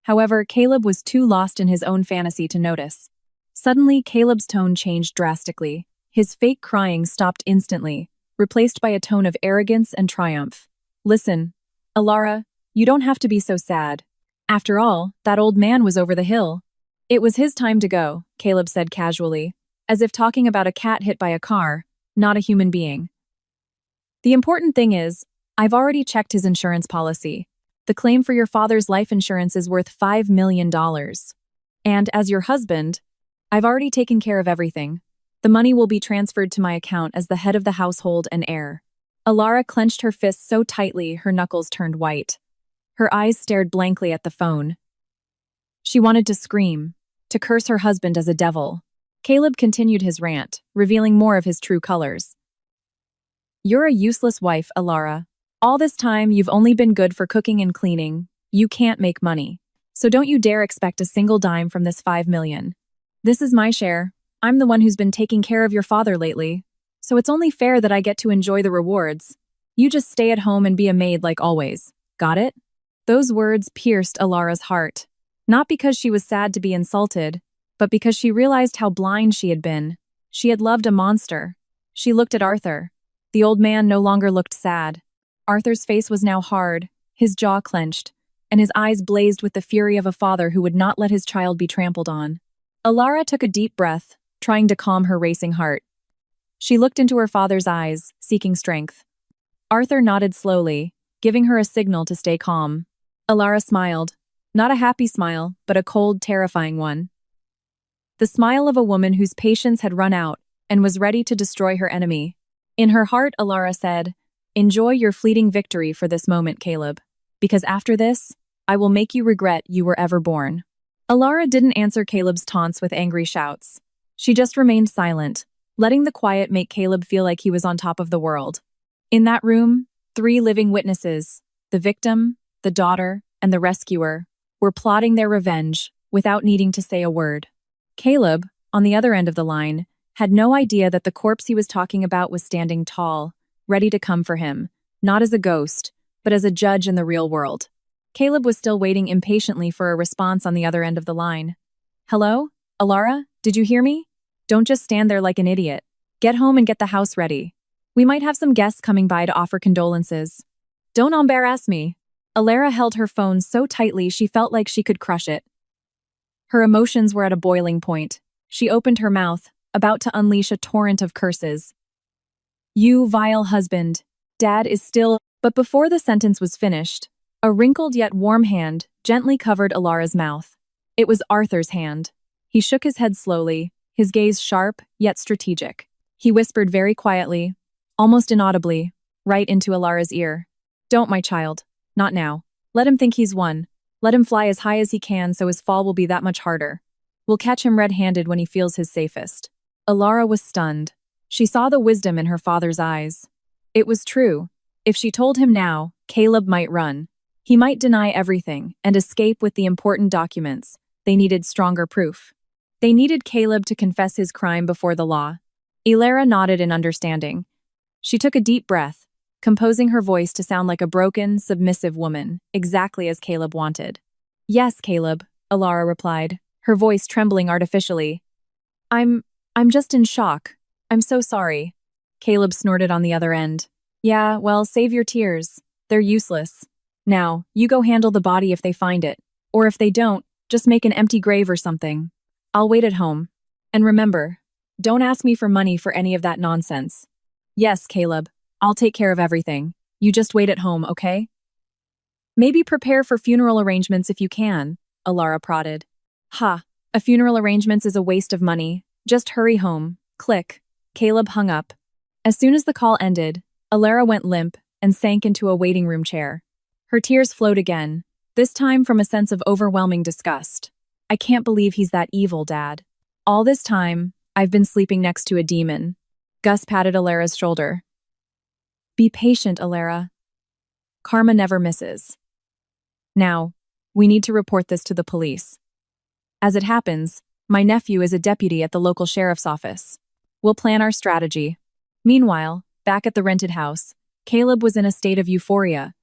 However, Caleb was too lost in his own fantasy to notice. Suddenly, Caleb's tone changed drastically. His fake crying stopped instantly, replaced by a tone of arrogance and triumph. Listen, Alara, you don't have to be so sad. After all, that old man was over the hill. It was his time to go, Caleb said casually, as if talking about a cat hit by a car, not a human being. The important thing is, I've already checked his insurance policy. The claim for your father's life insurance is worth $5 million. And as your husband, I've already taken care of everything. The money will be transferred to my account as the head of the household and heir. Alara clenched her fists so tightly her knuckles turned white. Her eyes stared blankly at the phone. She wanted to scream, to curse her husband as a devil. Caleb continued his rant, revealing more of his true colors. You're a useless wife, Alara. All this time, you've only been good for cooking and cleaning. You can't make money. So don't you dare expect a single dime from this $5 million. This is my share. I'm the one who's been taking care of your father lately. So it's only fair that I get to enjoy the rewards. You just stay at home and be a maid like always. Got it? Those words pierced Alara's heart. Not because she was sad to be insulted, but because she realized how blind she had been. She had loved a monster. She looked at Arthur. The old man no longer looked sad. Arthur's face was now hard, his jaw clenched, and his eyes blazed with the fury of a father who would not let his child be trampled on. Alara took a deep breath, trying to calm her racing heart. She looked into her father's eyes, seeking strength. Arthur nodded slowly, giving her a signal to stay calm. Alara smiled. Not a happy smile, but a cold, terrifying one. The smile of a woman whose patience had run out and was ready to destroy her enemy. In her heart, Alara said, "Enjoy your fleeting victory for this moment, Caleb, because after this, I will make you regret you were ever born." Alara didn't answer Caleb's taunts with angry shouts. She just remained silent, letting the quiet make Caleb feel like he was on top of the world. In that room, 3 living witnesses, the victim, the daughter, and the rescuer were plotting their revenge without needing to say a word. Caleb, on the other end of the line, had no idea that the corpse he was talking about was standing tall, ready to come for him, not as a ghost, but as a judge in the real world. Caleb was still waiting impatiently for a response on the other end of the line. "Hello? Alara, did you hear me? Don't just stand there like an idiot. Get home and get the house ready. We might have some guests coming by to offer condolences. Don't embarrass me." Alara held her phone so tightly she felt like she could crush it. Her emotions were at a boiling point. She opened her mouth, about to unleash a torrent of curses. "You vile husband. Dad is still—" But before the sentence was finished, a wrinkled yet warm hand gently covered Alara's mouth. It was Arthur's hand. He shook his head slowly, his gaze sharp yet strategic. He whispered very quietly, almost inaudibly, right into Alara's ear. "Don't, my child. Not now. Let him think he's won. Let him fly as high as he can so his fall will be that much harder. We'll catch him red-handed when he feels his safest." Alara was stunned. She saw the wisdom in her father's eyes. It was true. If she told him now, Caleb might run. He might deny everything and escape with the important documents. They needed stronger proof. They needed Caleb to confess his crime before the law. Alara nodded in understanding. She took a deep breath, composing her voice to sound like a broken, submissive woman, exactly as Caleb wanted. "Yes, Caleb," Alara replied, her voice trembling artificially. I'm just in shock. I'm so sorry." Caleb snorted on the other end. "Yeah, well, save your tears. They're useless. Now, you go handle the body if they find it. Or if they don't, just make an empty grave or something. I'll wait at home. And remember, don't ask me for money for any of that nonsense." "Yes, Caleb. I'll take care of everything. You just wait at home, okay?" "Maybe prepare for funeral arrangements if you can," Alara prodded. "Ha, a funeral arrangements is a waste of money. Just hurry home." Click. Caleb hung up. As soon as the call ended, Alara went limp and sank into a waiting room chair. Her tears flowed again, this time from a sense of overwhelming disgust. "I can't believe he's that evil, Dad. All this time, I've been sleeping next to a demon." Gus patted Alara's shoulder. "Be patient, Alara. Karma never misses. Now, we need to report this to the police. As it happens, my nephew is a deputy at the local sheriff's office. We'll plan our strategy." Meanwhile, back at the rented house, Caleb was in a state of euphoria.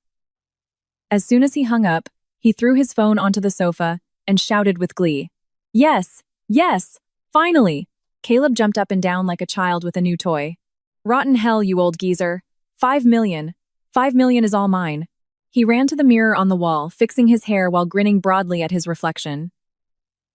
As soon as he hung up, he threw his phone onto the sofa and shouted with glee. "Yes! Yes! Finally!" Caleb jumped up and down like a child with a new toy. "Rotten hell, you old geezer. 5 million. 5 million is all mine." He ran to the mirror on the wall, fixing his hair while grinning broadly at his reflection.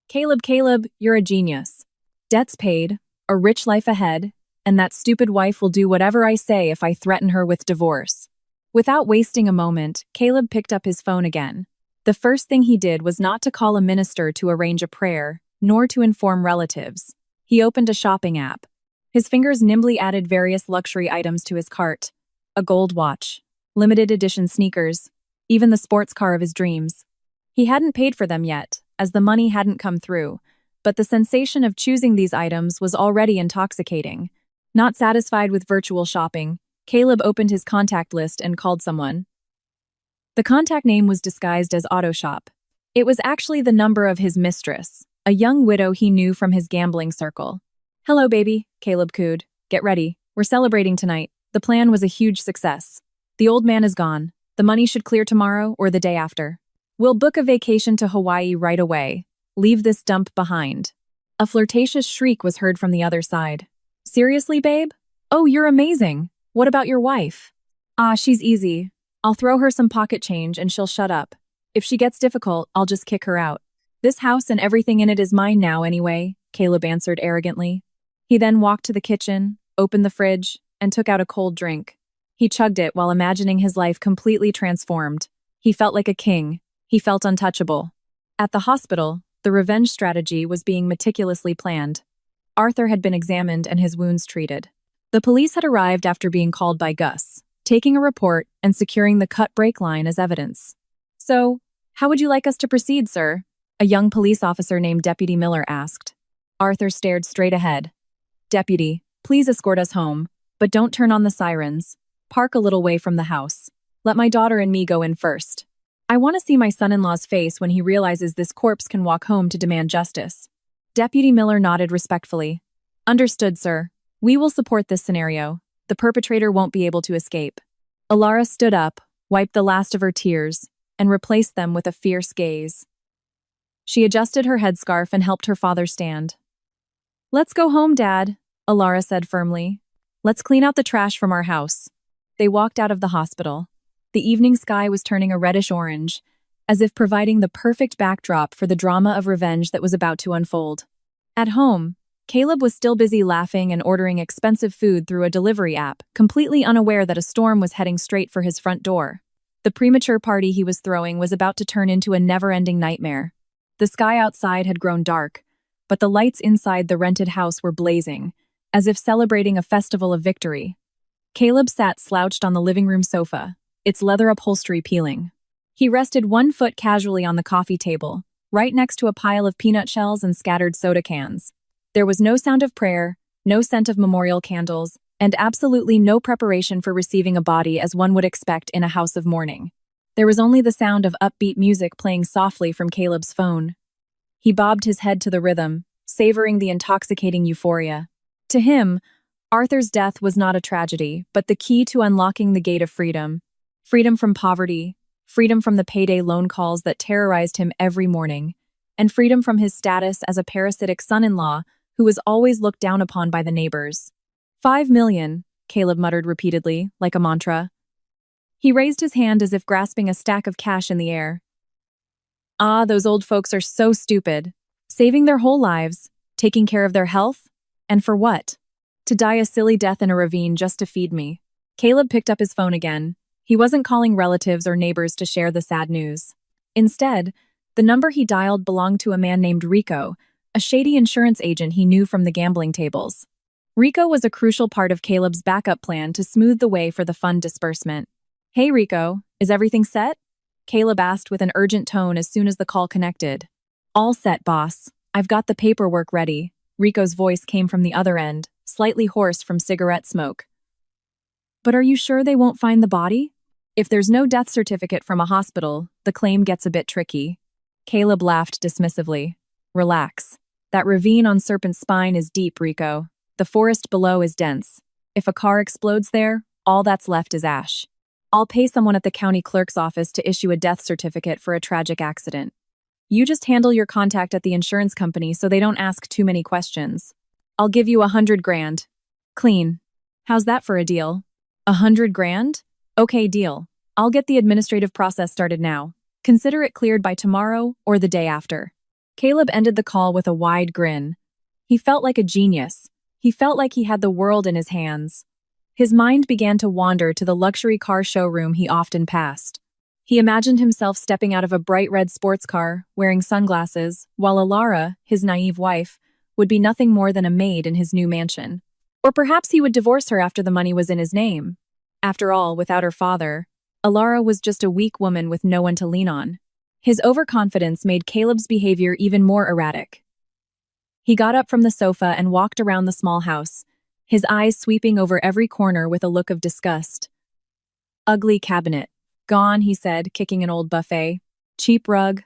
Caleb, you're a genius. Debts paid, a rich life ahead, and that stupid wife will do whatever I say if I threaten her with divorce." Without wasting a moment, Caleb picked up his phone again. The first thing he did was not to call a minister to arrange a prayer, nor to inform relatives. He opened a shopping app. His fingers nimbly added various luxury items to his cart. A gold watch, limited edition sneakers, even the sports car of his dreams. He hadn't paid for them yet, as the money hadn't come through, but the sensation of choosing these items was already intoxicating. Not satisfied with virtual shopping, Caleb opened his contact list and called someone. The contact name was disguised as Auto Shop. It was actually the number of his mistress, a young widow he knew from his gambling circle. "Hello, baby," Caleb cooed. "Get ready. We're celebrating tonight. The plan was a huge success. The old man is gone. The money should clear tomorrow or the day after. We'll book a vacation to Hawaii right away. Leave this dump behind." A flirtatious shriek was heard from the other side. "Seriously, babe? Oh, you're amazing. What about your wife?" "Ah, she's easy. I'll throw her some pocket change and she'll shut up. If she gets difficult, I'll just kick her out. This house and everything in it is mine now anyway," Caleb answered arrogantly. He then walked to the kitchen, opened the fridge, and took out a cold drink. He chugged it while imagining his life completely transformed. He felt like a king. He felt untouchable. At the hospital, the revenge strategy was being meticulously planned. Arthur had been examined and his wounds treated. The police had arrived after being called by Gus, taking a report and securing the cut brake line as evidence. "So, how would you like us to proceed, sir?" a young police officer named Deputy Miller asked. Arthur stared straight ahead. "Deputy, please escort us home, but don't turn on the sirens. Park a little way from the house. Let my daughter and me go in first." I want to see my son-in-law's face when he realizes this corpse can walk home to demand justice. Deputy Miller nodded respectfully. Understood, sir. We will support this scenario. The perpetrator won't be able to escape. Alara stood up, wiped the last of her tears, and replaced them with a fierce gaze. She adjusted her headscarf and helped her father stand. Let's go home, Dad, Alara said firmly. Let's clean out the trash from our house. They walked out of the hospital. The evening sky was turning a reddish-orange, as if providing the perfect backdrop for the drama of revenge that was about to unfold. At home, Caleb was still busy laughing and ordering expensive food through a delivery app, completely unaware that a storm was heading straight for his front door. The premature party he was throwing was about to turn into a never-ending nightmare. The sky outside had grown dark, but the lights inside the rented house were blazing, as if celebrating a festival of victory. Caleb sat slouched on the living room sofa, its leather upholstery peeling. He rested one foot casually on the coffee table, right next to a pile of peanut shells and scattered soda cans. There was no sound of prayer, no scent of memorial candles, and absolutely no preparation for receiving a body as one would expect in a house of mourning. There was only the sound of upbeat music playing softly from Caleb's phone. He bobbed his head to the rhythm, savoring the intoxicating euphoria. To him, Arthur's death was not a tragedy, but the key to unlocking the gate of freedom. Freedom from poverty, freedom from the payday loan calls that terrorized him every morning, and freedom from his status as a parasitic son-in-law who was always looked down upon by the neighbors. 5 million, Caleb muttered repeatedly, like a mantra. He raised his hand as if grasping a stack of cash in the air. Ah, those old folks are so stupid. Saving their whole lives, taking care of their health, and for what? To die a silly death in a ravine just to feed me. Caleb picked up his phone again. He wasn't calling relatives or neighbors to share the sad news. Instead, the number he dialed belonged to a man named Rico, a shady insurance agent he knew from the gambling tables. Rico was a crucial part of Caleb's backup plan to smooth the way for the fund disbursement. Hey Rico, is everything set? Caleb asked with an urgent tone as soon as the call connected. All set, boss. I've got the paperwork ready. Rico's voice came from the other end, slightly hoarse from cigarette smoke. But are you sure they won't find the body? If there's no death certificate from a hospital, the claim gets a bit tricky. Caleb laughed dismissively. Relax. That ravine on Serpent's Spine is deep, Rico. The forest below is dense. If a car explodes there, all that's left is ash. I'll pay someone at the county clerk's office to issue a death certificate for a tragic accident. You just handle your contact at the insurance company so they don't ask too many questions. I'll give you 100 grand. Clean. How's that for a deal? 100 grand? Okay, deal. I'll get the administrative process started now. Consider it cleared by tomorrow or the day after. Caleb ended the call with a wide grin. He felt like a genius. He felt like he had the world in his hands. His mind began to wander to the luxury car showroom he often passed. He imagined himself stepping out of a bright red sports car, wearing sunglasses, while Alara, his naive wife, would be nothing more than a maid in his new mansion. Or perhaps he would divorce her after the money was in his name. After all, without her father, Alara was just a weak woman with no one to lean on. His overconfidence made Caleb's behavior even more erratic. He got up from the sofa and walked around the small house, his eyes sweeping over every corner with a look of disgust. Ugly cabinet. Gone, he said, kicking an old buffet. Cheap rug.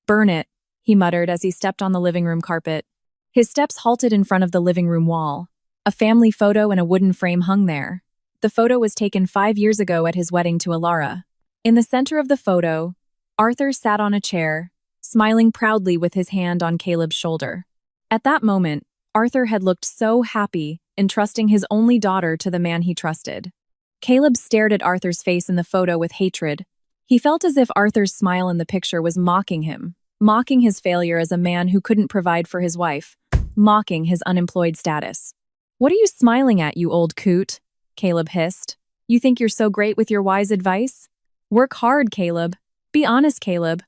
Burn it, he muttered as he stepped on the living room carpet. His steps halted in front of the living room wall. A family photo in a wooden frame hung there. The photo was taken 5 years ago at his wedding to Alara. In the center of the photo, Arthur sat on a chair, smiling proudly with his hand on Caleb's shoulder. At that moment, Arthur had looked so happy, entrusting his only daughter to the man he trusted. Caleb stared at Arthur's face in the photo with hatred. He felt as if Arthur's smile in the picture was mocking him, mocking his failure as a man who couldn't provide for his wife, mocking his unemployed status. "What are you smiling at, you old coot?" Caleb hissed. "You think you're so great with your wise advice? Work hard, Caleb. Be honest, Caleb."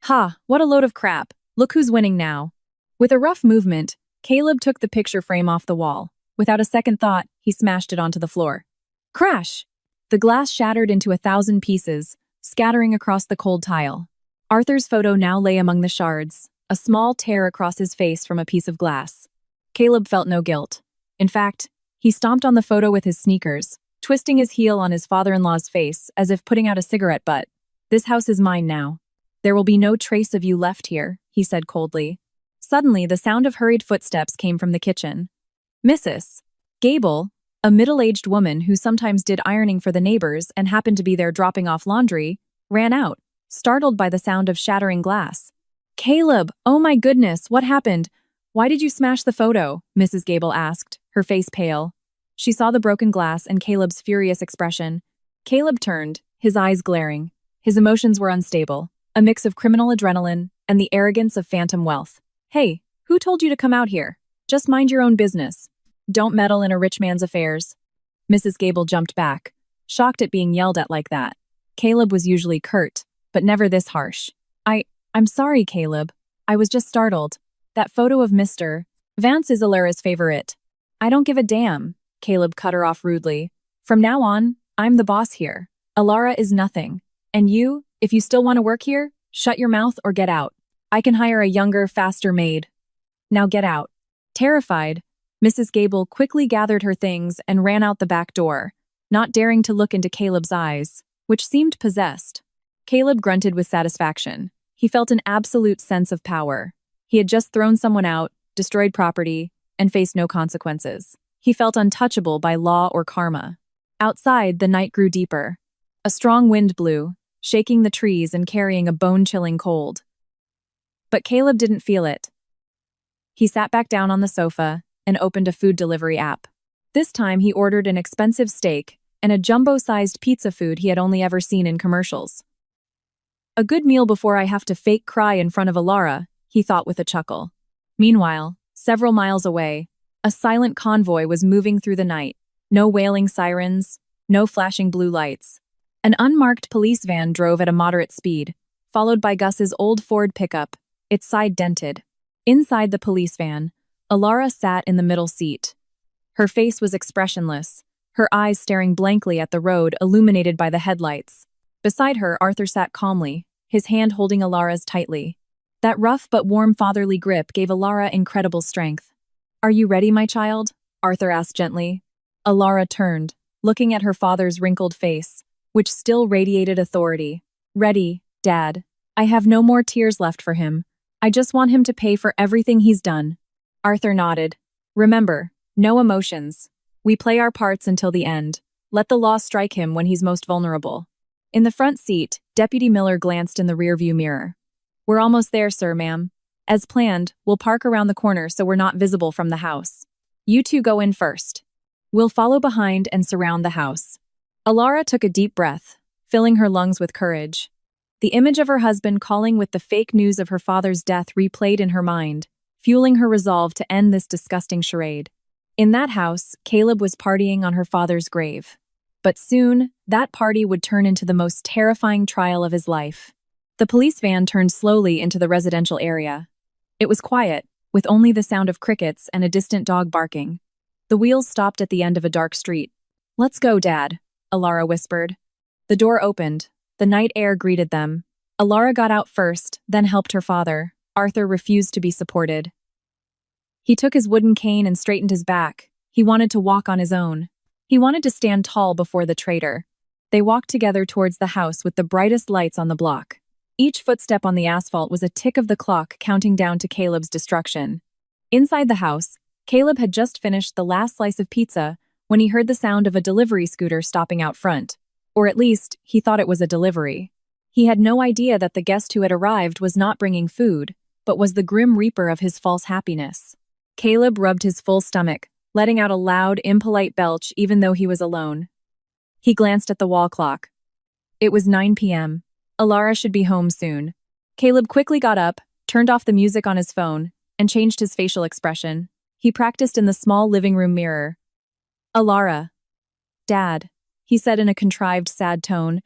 "Ha, what a load of crap. Look who's winning now." With a rough movement, Caleb took the picture frame off the wall. Without a second thought, he smashed it onto the floor. Crash! The glass shattered into 1,000 pieces, scattering across the cold tile. Arthur's photo now lay among the shards, a small tear across his face from a piece of glass. Caleb felt no guilt. In fact, he stomped on the photo with his sneakers, twisting his heel on his father-in-law's face as if putting out a cigarette butt. This house is mine now. There will be no trace of you left here, he said coldly. Suddenly, the sound of hurried footsteps came from the kitchen. Mrs. Gable, a middle-aged woman who sometimes did ironing for the neighbors and happened to be there dropping off laundry, ran out, startled by the sound of shattering glass. Caleb, oh my goodness, what happened? Why did you smash the photo? Mrs. Gable asked, her face pale. She saw the broken glass and Caleb's furious expression. Caleb turned, his eyes glaring. His emotions were unstable, a mix of criminal adrenaline and the arrogance of phantom wealth. Hey, who told you to come out here? Just mind your own business. Don't meddle in a rich man's affairs. Mrs. Gable jumped back, shocked at being yelled at like that. Caleb was usually curt, but never this harsh. I'm sorry, Caleb. I was just startled. That photo of Mr. Vance is Alara's favorite. I don't give a damn, Caleb cut her off rudely. From now on, I'm the boss here. Alara is nothing. And you, if you still want to work here, shut your mouth or get out. I can hire a younger, faster maid. Now get out. Terrified, Mrs. Gable quickly gathered her things and ran out the back door, not daring to look into Caleb's eyes, which seemed possessed. Caleb grunted with satisfaction. He felt an absolute sense of power. He had just thrown someone out, destroyed property, and faced no consequences. He felt untouchable by law or karma. Outside, the night grew deeper. A strong wind blew, shaking the trees and carrying a bone-chilling cold. But Caleb didn't feel it. He sat back down on the sofa and opened a food delivery app. This time he ordered an expensive steak and a jumbo-sized pizza food he had only ever seen in commercials. A good meal before I have to fake cry in front of Alara, he thought with a chuckle. Meanwhile, several miles away, a silent convoy was moving through the night. No wailing sirens, no flashing blue lights. An unmarked police van drove at a moderate speed, followed by Gus's old Ford pickup, its side dented. Inside the police van, Alara sat in the middle seat. Her face was expressionless, her eyes staring blankly at the road illuminated by the headlights. Beside her, Arthur sat calmly, his hand holding Alara's tightly. That rough but warm fatherly grip gave Alara incredible strength. Are you ready, my child? Arthur asked gently. Alara turned, looking at her father's wrinkled face, which still radiated authority. Ready, Dad. I have no more tears left for him. I just want him to pay for everything he's done. Arthur nodded. Remember, no emotions. We play our parts until the end. Let the law strike him when he's most vulnerable. In the front seat, Deputy Miller glanced in the rearview mirror. We're almost there, sir, ma'am. As planned, we'll park around the corner so we're not visible from the house. You two go in first. We'll follow behind and surround the house. Alara took a deep breath, filling her lungs with courage. The image of her husband calling with the fake news of her father's death replayed in her mind, fueling her resolve to end this disgusting charade. In that house, Caleb was partying on her father's grave. But soon, that party would turn into the most terrifying trial of his life. The police van turned slowly into the residential area. It was quiet, with only the sound of crickets and a distant dog barking. The wheels stopped at the end of a dark street. Let's go, Dad, Alara whispered. The door opened. The night air greeted them. Alara got out first, then helped her father. Arthur refused to be supported. He took his wooden cane and straightened his back. He wanted to walk on his own. He wanted to stand tall before the traitor. They walked together towards the house with the brightest lights on the block. Each footstep on the asphalt was a tick of the clock counting down to Caleb's destruction. Inside the house, Caleb had just finished the last slice of pizza when he heard the sound of a delivery scooter stopping out front. Or at least, he thought it was a delivery. He had no idea that the guest who had arrived was not bringing food, but was the grim reaper of his false happiness. Caleb rubbed his full stomach, letting out a loud, impolite belch even though he was alone. He glanced at the wall clock. It was 9 p.m. Alara should be home soon. Caleb quickly got up, turned off the music on his phone, and changed his facial expression. He practiced in the small living room mirror. Alara. Dad, he said in a contrived, sad tone,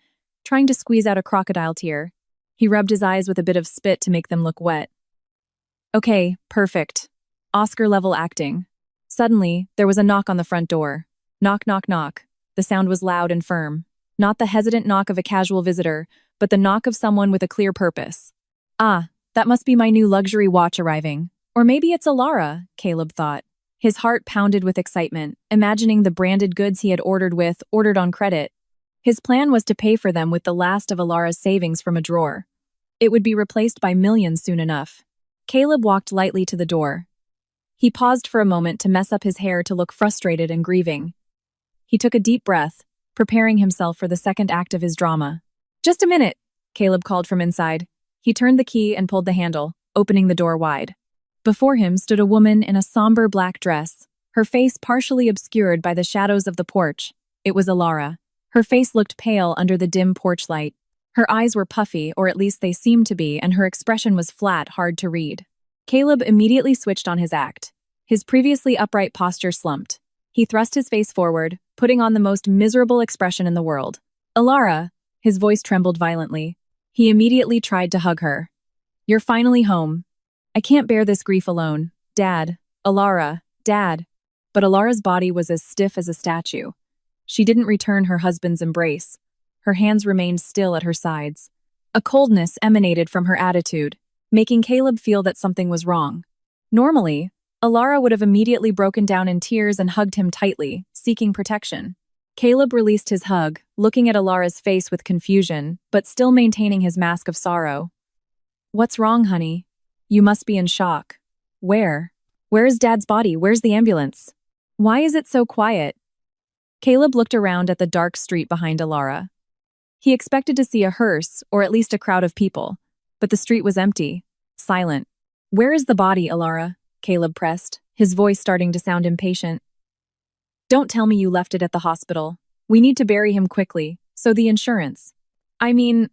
trying to squeeze out a crocodile tear. He rubbed his eyes with a bit of spit to make them look wet. Okay, perfect. Oscar-level acting. Suddenly, there was a knock on the front door. Knock, knock, knock. The sound was loud and firm. Not the hesitant knock of a casual visitor, but the knock of someone with a clear purpose. Ah, that must be my new luxury watch arriving. Or maybe it's Alara, Caleb thought. His heart pounded with excitement, imagining the branded goods he had ordered on credit. His plan was to pay for them with the last of Alara's savings from a drawer. It would be replaced by millions soon enough. Caleb walked lightly to the door. He paused for a moment to mess up his hair to look frustrated and grieving. He took a deep breath, preparing himself for the second act of his drama. "Just a minute," Caleb called from inside. He turned the key and pulled the handle, opening the door wide. Before him stood a woman in a somber black dress, her face partially obscured by the shadows of the porch. It was Alara. Her face looked pale under the dim porch light. Her eyes were puffy, or at least they seemed to be, and her expression was flat, hard to read. Caleb immediately switched on his act. His previously upright posture slumped. He thrust his face forward, putting on the most miserable expression in the world. "Alara," his voice trembled violently. He immediately tried to hug her. "You're finally home. I can't bear this grief alone. Dad. Alara. Dad." But Alara's body was as stiff as a statue. She didn't return her husband's embrace. Her hands remained still at her sides. A coldness emanated from her attitude, making Caleb feel that something was wrong. Normally, Alara would have immediately broken down in tears and hugged him tightly, seeking protection. Caleb released his hug, looking at Alara's face with confusion, but still maintaining his mask of sorrow. "What's wrong, honey? You must be in shock. Where? Where is Dad's body? Where's the ambulance? Why is it so quiet?" Caleb looked around at the dark street behind Alara. He expected to see a hearse, or at least a crowd of people, but the street was empty, silent. "Where is the body, Alara?" Caleb pressed, his voice starting to sound impatient. "Don't tell me you left it at the hospital. We need to bury him quickly, so the insurance.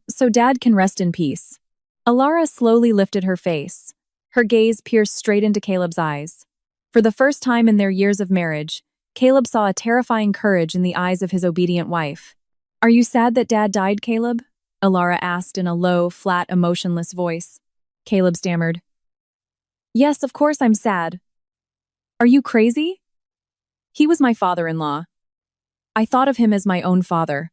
So Dad can rest in peace." Alara slowly lifted her face. Her gaze pierced straight into Caleb's eyes. For the first time in their years of marriage, Caleb saw a terrifying courage in the eyes of his obedient wife. "Are you sad that Dad died, Caleb?" Alara asked in a low, flat, emotionless voice. Caleb stammered. "Yes, of course I'm sad. Are you crazy? He was my father-in-law. I thought of him as my own father."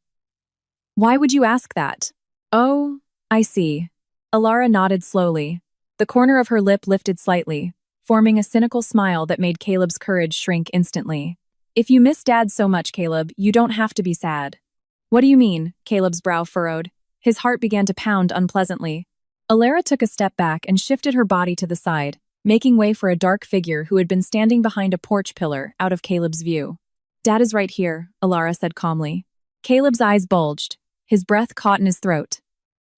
"Why would you ask that?" "Oh, I see." Alara nodded slowly. The corner of her lip lifted slightly, forming a cynical smile that made Caleb's courage shrink instantly. "If you miss Dad so much, Caleb, you don't have to be sad." "What do you mean?" Caleb's brow furrowed. His heart began to pound unpleasantly. Alara took a step back and shifted her body to the side, making way for a dark figure who had been standing behind a porch pillar out of Caleb's view. "Dad is right here," Alara said calmly. Caleb's eyes bulged. His breath caught in his throat.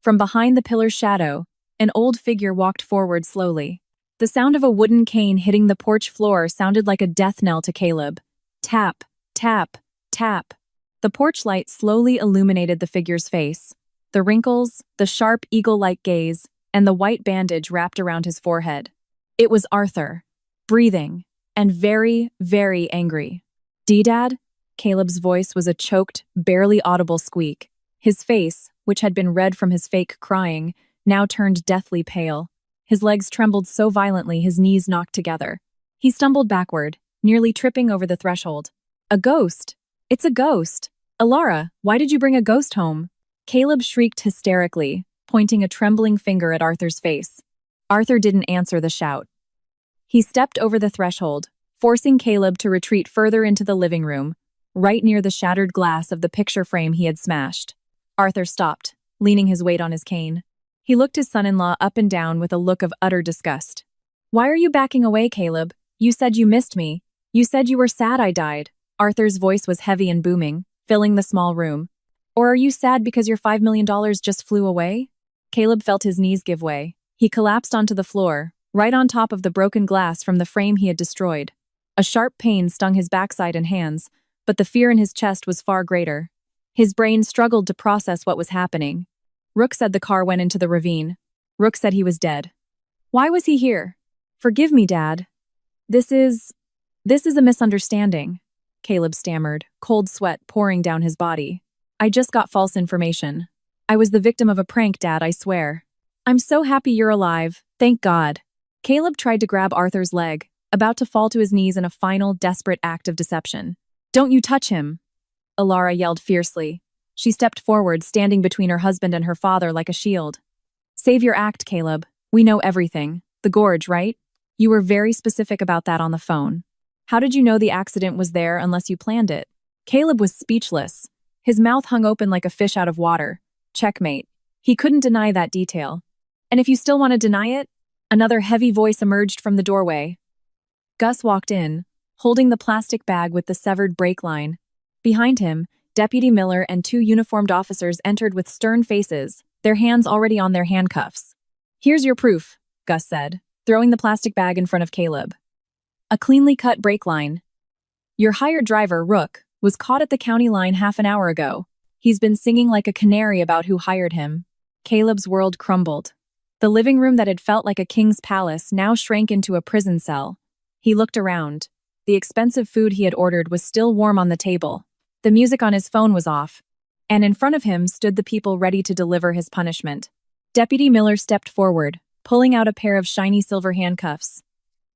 From behind the pillar's shadow, an old figure walked forward slowly. The sound of a wooden cane hitting the porch floor sounded like a death knell to Caleb. Tap, tap, tap. The porch light slowly illuminated the figure's face. The wrinkles, the sharp eagle-like gaze, and the white bandage wrapped around his forehead. It was Arthur, breathing, and very, very angry. "Dad?" Caleb's voice was a choked, barely audible squeak. His face, which had been red from his fake crying, now turned deathly pale. His legs trembled so violently his knees knocked together. He stumbled backward, nearly tripping over the threshold. "A ghost! It's a ghost! Alara, why did you bring a ghost home?" Caleb shrieked hysterically, pointing a trembling finger at Arthur's face. Arthur didn't answer the shout. He stepped over the threshold, forcing Caleb to retreat further into the living room, right near the shattered glass of the picture frame he had smashed. Arthur stopped, leaning his weight on his cane. He looked his son-in-law up and down with a look of utter disgust. "Why are you backing away, Caleb? You said you missed me. You said you were sad I died." Arthur's voice was heavy and booming, filling the small room. "Or are you sad because your $5 million just flew away?" Caleb felt his knees give way. He collapsed onto the floor, right on top of the broken glass from the frame he had destroyed. A sharp pain stung his backside and hands, but the fear in his chest was far greater. His brain struggled to process what was happening. Rook said the car went into the ravine. Rook said he was dead. "Why was he here?" "Forgive me, Dad. This is a misunderstanding," Caleb stammered, cold sweat pouring down his body. "I just got false information. I was the victim of a prank, Dad, I swear. I'm so happy you're alive. Thank God." Caleb tried to grab Arthur's leg, about to fall to his knees in a final, desperate act of deception. "Don't you touch him!" Alara yelled fiercely. She stepped forward, standing between her husband and her father like a shield. "Save your act, Caleb. We know everything. The gorge, right? You were very specific about that on the phone. How did you know the accident was there unless you planned it?" Caleb was speechless. His mouth hung open like a fish out of water. Checkmate. He couldn't deny that detail. And if you still want to deny it? Another heavy voice emerged from the doorway. Gus walked in, holding the plastic bag with the severed brake line. Behind him, Deputy Miller and two uniformed officers entered with stern faces, their hands already on their handcuffs. Here's your proof, Gus said, throwing the plastic bag in front of Caleb. A cleanly cut brake line. Your hired driver, Rook, was caught at the county line half an hour ago. He's been singing like a canary about who hired him. Caleb's world crumbled. The living room that had felt like a king's palace now shrank into a prison cell. He looked around. The expensive food he had ordered was still warm on the table. The music on his phone was off. And in front of him stood the people ready to deliver his punishment. Deputy Miller stepped forward, pulling out a pair of shiny silver handcuffs.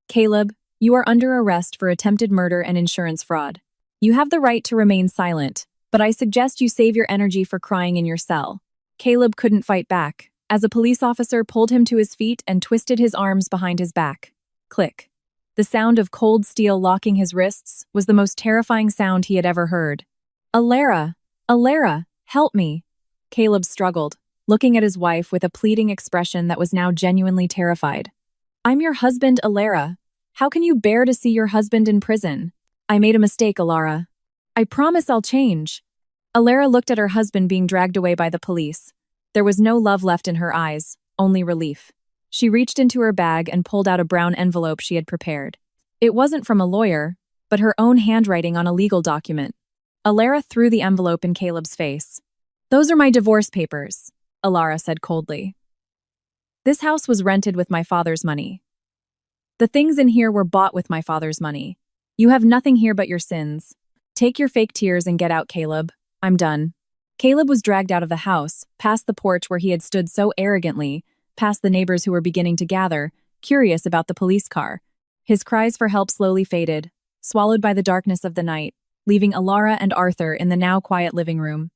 Caleb, you are under arrest for attempted murder and insurance fraud. You have the right to remain silent, but I suggest you save your energy for crying in your cell. Caleb couldn't fight back, as a police officer pulled him to his feet and twisted his arms behind his back. Click. The sound of cold steel locking his wrists was the most terrifying sound he had ever heard. Alara, help me. Caleb struggled, looking at his wife with a pleading expression that was now genuinely terrified. I'm your husband, Alara. How can you bear to see your husband in prison? I made a mistake, Alara. I promise I'll change. Alara looked at her husband being dragged away by the police. There was no love left in her eyes, only relief. She reached into her bag and pulled out a brown envelope she had prepared. It wasn't from a lawyer, but her own handwriting on a legal document. Alara threw the envelope in Caleb's face. Those are my divorce papers, Alara said coldly. This house was rented with my father's money. The things in here were bought with my father's money. You have nothing here but your sins. Take your fake tears and get out, Caleb. I'm done. Caleb was dragged out of the house, past the porch where he had stood so arrogantly, past the neighbors who were beginning to gather, curious about the police car. His cries for help slowly faded, swallowed by the darkness of the night, leaving Alara and Arthur in the now quiet living room.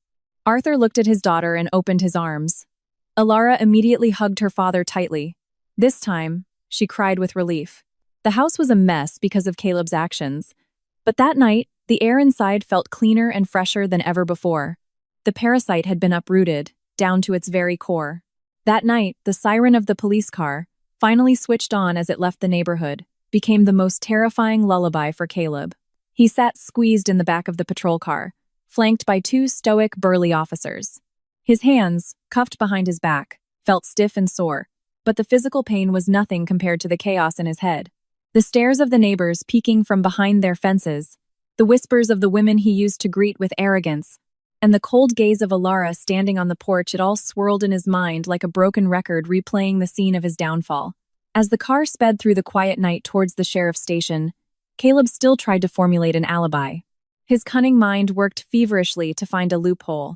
Arthur looked at his daughter and opened his arms. Alara immediately hugged her father tightly. This time, she cried with relief. The house was a mess because of Caleb's actions, but that night, the air inside felt cleaner and fresher than ever before. The parasite had been uprooted, down to its very core. That night, the siren of the police car, finally switched on as it left the neighborhood, became the most terrifying lullaby for Caleb. He sat squeezed in the back of the patrol car, flanked by two stoic, burly officers. His hands, cuffed behind his back, felt stiff and sore, but the physical pain was nothing compared to the chaos in his head. The stares of the neighbors peeking from behind their fences, the whispers of the women he used to greet with arrogance, and the cold gaze of Alara standing on the porch, it all swirled in his mind like a broken record replaying the scene of his downfall. As the car sped through the quiet night towards the sheriff's station, Caleb still tried to formulate an alibi. His cunning mind worked feverishly to find a loophole.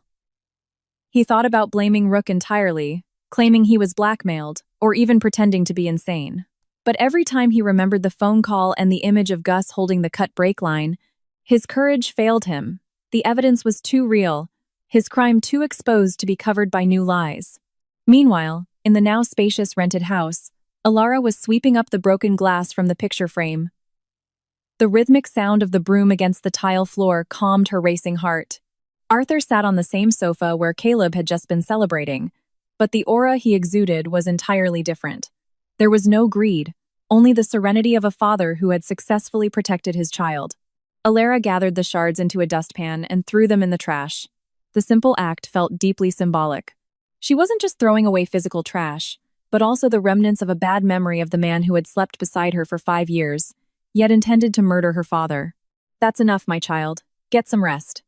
He thought about blaming Rook entirely, claiming he was blackmailed, or even pretending to be insane. But every time he remembered the phone call and the image of Gus holding the cut brake line, his courage failed him. The evidence was too real, his crime too exposed to be covered by new lies. Meanwhile, in the now spacious rented house, Alara was sweeping up the broken glass from the picture frame. The rhythmic sound of the broom against the tile floor calmed her racing heart. Arthur sat on the same sofa where Caleb had just been celebrating, but the aura he exuded was entirely different. There was no greed, only the serenity of a father who had successfully protected his child. Alara gathered the shards into a dustpan and threw them in the trash. The simple act felt deeply symbolic. She wasn't just throwing away physical trash, but also the remnants of a bad memory of the man who had slept beside her for 5 years, yet intended to murder her father. That's enough, my child. Get some rest.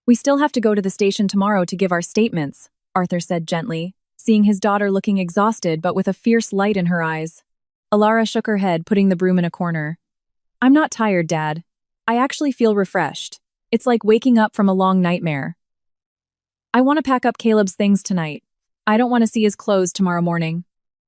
We still have to go to the station tomorrow to give our statements, Arthur said gently, seeing his daughter looking exhausted but with a fierce light in her eyes. Alara shook her head, putting the broom in a corner. I'm not tired, Dad. I actually feel refreshed. It's like waking up from a long nightmare. I want to pack up Caleb's things tonight. I don't want to see his clothes tomorrow morning.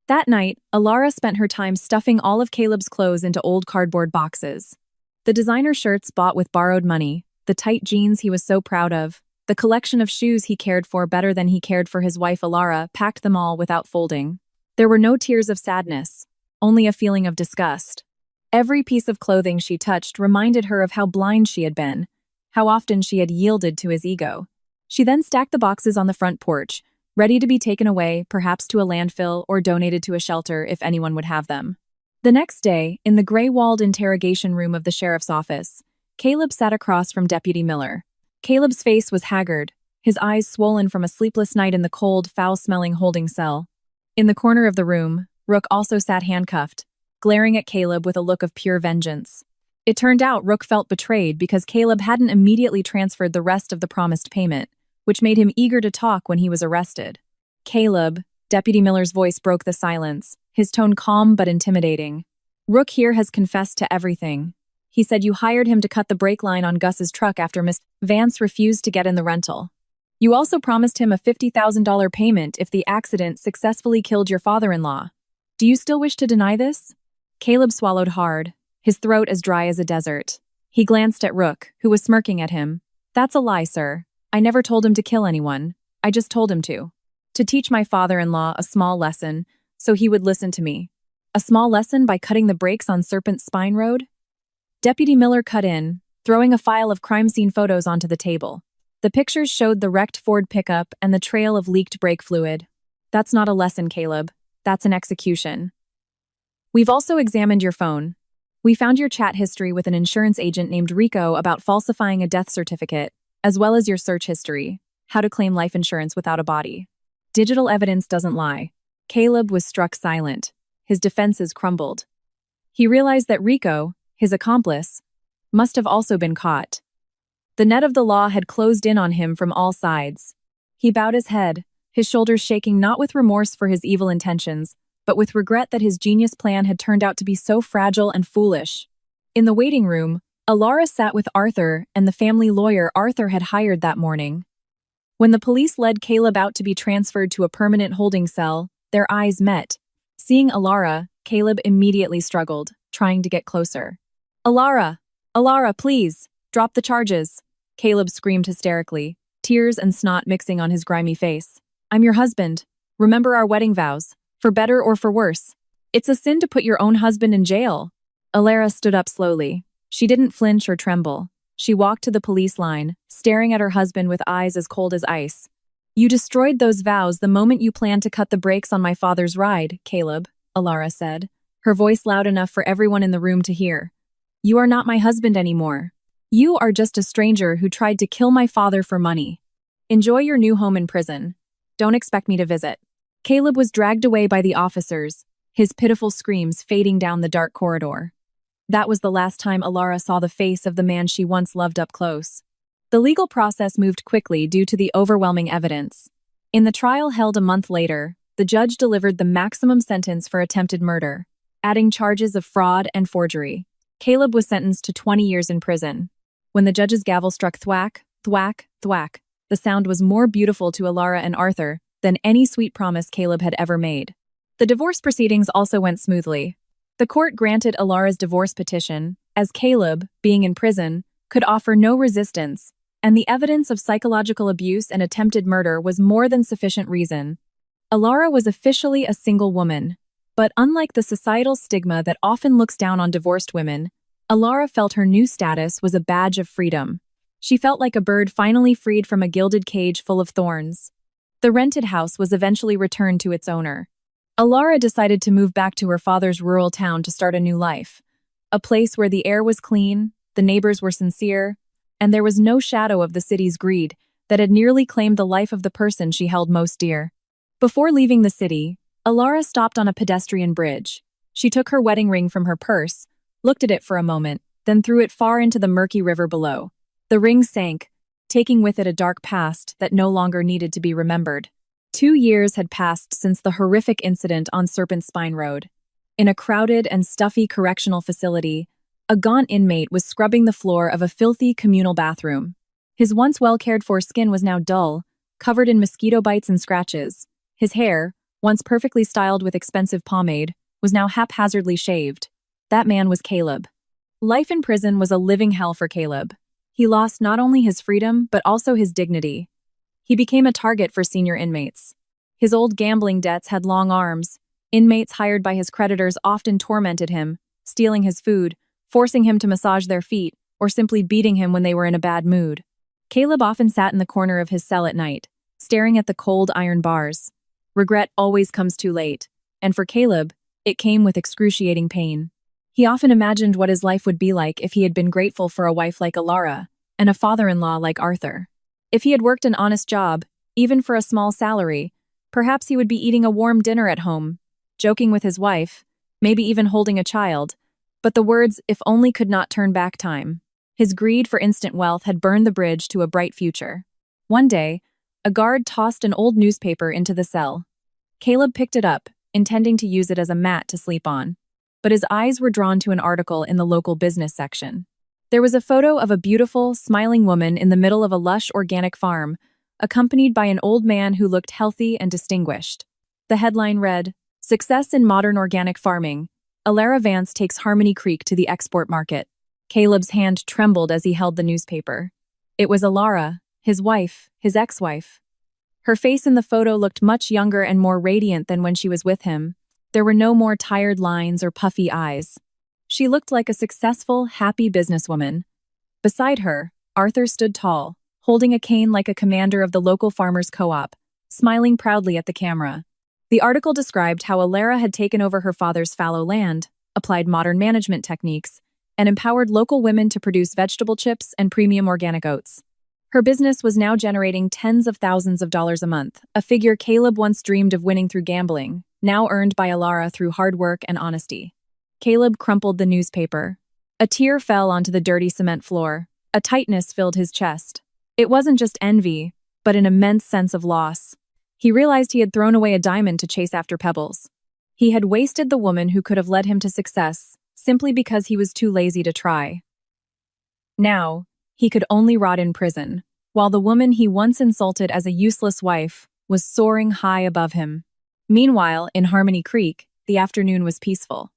That night, Alara spent her time stuffing all of Caleb's clothes into old cardboard boxes. The designer shirts bought with borrowed money, the tight jeans he was so proud of, the collection of shoes he cared for better than he cared for his wife Alara, packed them all without folding. There were no tears of sadness, only a feeling of disgust. Every piece of clothing she touched reminded her of how blind she had been, how often she had yielded to his ego. She then stacked the boxes on the front porch, ready to be taken away, perhaps to a landfill or donated to a shelter if anyone would have them. The next day, in the gray-walled interrogation room of the sheriff's office, Caleb sat across from Deputy Miller. Caleb's face was haggard, his eyes swollen from a sleepless night in the cold, foul-smelling holding cell. In the corner of the room, Rook also sat handcuffed, glaring at Caleb with a look of pure vengeance. It turned out Rook felt betrayed because Caleb hadn't immediately transferred the rest of the promised payment, which made him eager to talk when he was arrested. "Caleb," Deputy Miller's voice broke the silence, his tone calm but intimidating. "Rook here has confessed to everything. He said you hired him to cut the brake line on Gus's truck after Miss Vance refused to get in the rental. You also promised him a $50,000 payment if the accident successfully killed your father-in-law. Do you still wish to deny this?" Caleb swallowed hard, his throat as dry as a desert. He glanced at Rook, who was smirking at him. "That's a lie, sir. I never told him to kill anyone. I just told him to. To teach my father-in-law a small lesson, so he would listen to me. A small lesson by cutting the brakes on Serpent Spine Road?" Deputy Miller cut in, throwing a file of crime scene photos onto the table. The pictures showed the wrecked Ford pickup and the trail of leaked brake fluid. "That's not a lesson, Caleb. That's an execution. We've also examined your phone. We found your chat history with an insurance agent named Rico about falsifying a death certificate, as well as your search history, how to claim life insurance without a body. Digital evidence doesn't lie." Caleb was struck silent. His defenses crumbled. He realized that Rico, his accomplice, must have also been caught. The net of the law had closed in on him from all sides. He bowed his head, his shoulders shaking not with remorse for his evil intentions, but with regret that his genius plan had turned out to be so fragile and foolish. In the waiting room, Alara sat with Arthur and the family lawyer Arthur had hired that morning. When the police led Caleb out to be transferred to a permanent holding cell, their eyes met. Seeing Alara, Caleb immediately struggled, trying to get closer. "Alara! Alara, please! Drop the charges!" Caleb screamed hysterically, tears and snot mixing on his grimy face. "I'm your husband. Remember our wedding vows. For better or for worse. It's a sin to put your own husband in jail." Alara stood up slowly. She didn't flinch or tremble. She walked to the police line, staring at her husband with eyes as cold as ice. "You destroyed those vows the moment you planned to cut the brakes on my father's ride, Caleb," Alara said, her voice loud enough for everyone in the room to hear. "You are not my husband anymore. You are just a stranger who tried to kill my father for money. Enjoy your new home in prison. Don't expect me to visit." Caleb was dragged away by the officers, his pitiful screams fading down the dark corridor. That was the last time Alara saw the face of the man she once loved up close. The legal process moved quickly due to the overwhelming evidence. In the trial held a month later, the judge delivered the maximum sentence for attempted murder, adding charges of fraud and forgery. Caleb was sentenced to 20 years in prison. When the judge's gavel struck thwack, thwack, thwack, the sound was more beautiful to Alara and Arthur than any sweet promise Caleb had ever made. The divorce proceedings also went smoothly. The court granted Alara's divorce petition, as Caleb, being in prison, could offer no resistance, and the evidence of psychological abuse and attempted murder was more than sufficient reason. Alara was officially a single woman, but unlike the societal stigma that often looks down on divorced women, Alara felt her new status was a badge of freedom. She felt like a bird finally freed from a gilded cage full of thorns. The rented house was eventually returned to its owner. Alara decided to move back to her father's rural town to start a new life, a place where the air was clean, the neighbors were sincere, and there was no shadow of the city's greed that had nearly claimed the life of the person she held most dear. Before leaving the city, Alara stopped on a pedestrian bridge. She took her wedding ring from her purse, looked at it for a moment, then threw it far into the murky river below. The ring sank, taking with it a dark past that no longer needed to be remembered. 2 years had passed since the horrific incident on Serpent Spine Road. In a crowded and stuffy correctional facility, a gaunt inmate was scrubbing the floor of a filthy communal bathroom. His once well-cared-for skin was now dull, covered in mosquito bites and scratches. His hair, once perfectly styled with expensive pomade, was now haphazardly shaved. That man was Caleb. Life in prison was a living hell for Caleb. He lost not only his freedom, but also his dignity. He became a target for senior inmates. His old gambling debts had long arms. Inmates hired by his creditors often tormented him, stealing his food, forcing him to massage their feet, or simply beating him when they were in a bad mood. Caleb often sat in the corner of his cell at night, staring at the cold iron bars. Regret always comes too late, and for Caleb, it came with excruciating pain. He often imagined what his life would be like if he had been grateful for a wife like Alara and a father-in-law like Arthur. If he had worked an honest job, even for a small salary, perhaps he would be eating a warm dinner at home, joking with his wife, maybe even holding a child. But the words, "if only," could not turn back time. His greed for instant wealth had burned the bridge to a bright future. One day, a guard tossed an old newspaper into the cell. Caleb picked it up, intending to use it as a mat to sleep on. But his eyes were drawn to an article in the local business section. There was a photo of a beautiful, smiling woman in the middle of a lush organic farm, accompanied by an old man who looked healthy and distinguished. The headline read, "Success in Modern Organic Farming. Alara Vance takes Harmony Creek to the export market." Caleb's hand trembled as he held the newspaper. It was Alara, his wife, his ex-wife. Her face in the photo looked much younger and more radiant than when she was with him. There were no more tired lines or puffy eyes. She looked like a successful, happy businesswoman. Beside her, Arthur stood tall, holding a cane like a commander of the local farmers' co-op, smiling proudly at the camera. The article described how Alara had taken over her father's fallow land, applied modern management techniques, and empowered local women to produce vegetable chips and premium organic oats. Her business was now generating tens of thousands of dollars a month, a figure Caleb once dreamed of winning through gambling, now earned by Alara through hard work and honesty. Caleb crumpled the newspaper. A tear fell onto the dirty cement floor. A tightness filled his chest. It wasn't just envy, but an immense sense of loss. He realized he had thrown away a diamond to chase after pebbles. He had wasted the woman who could have led him to success, simply because he was too lazy to try. Now, he could only rot in prison, while the woman he once insulted as a useless wife was soaring high above him. Meanwhile, in Harmony Creek, the afternoon was peaceful.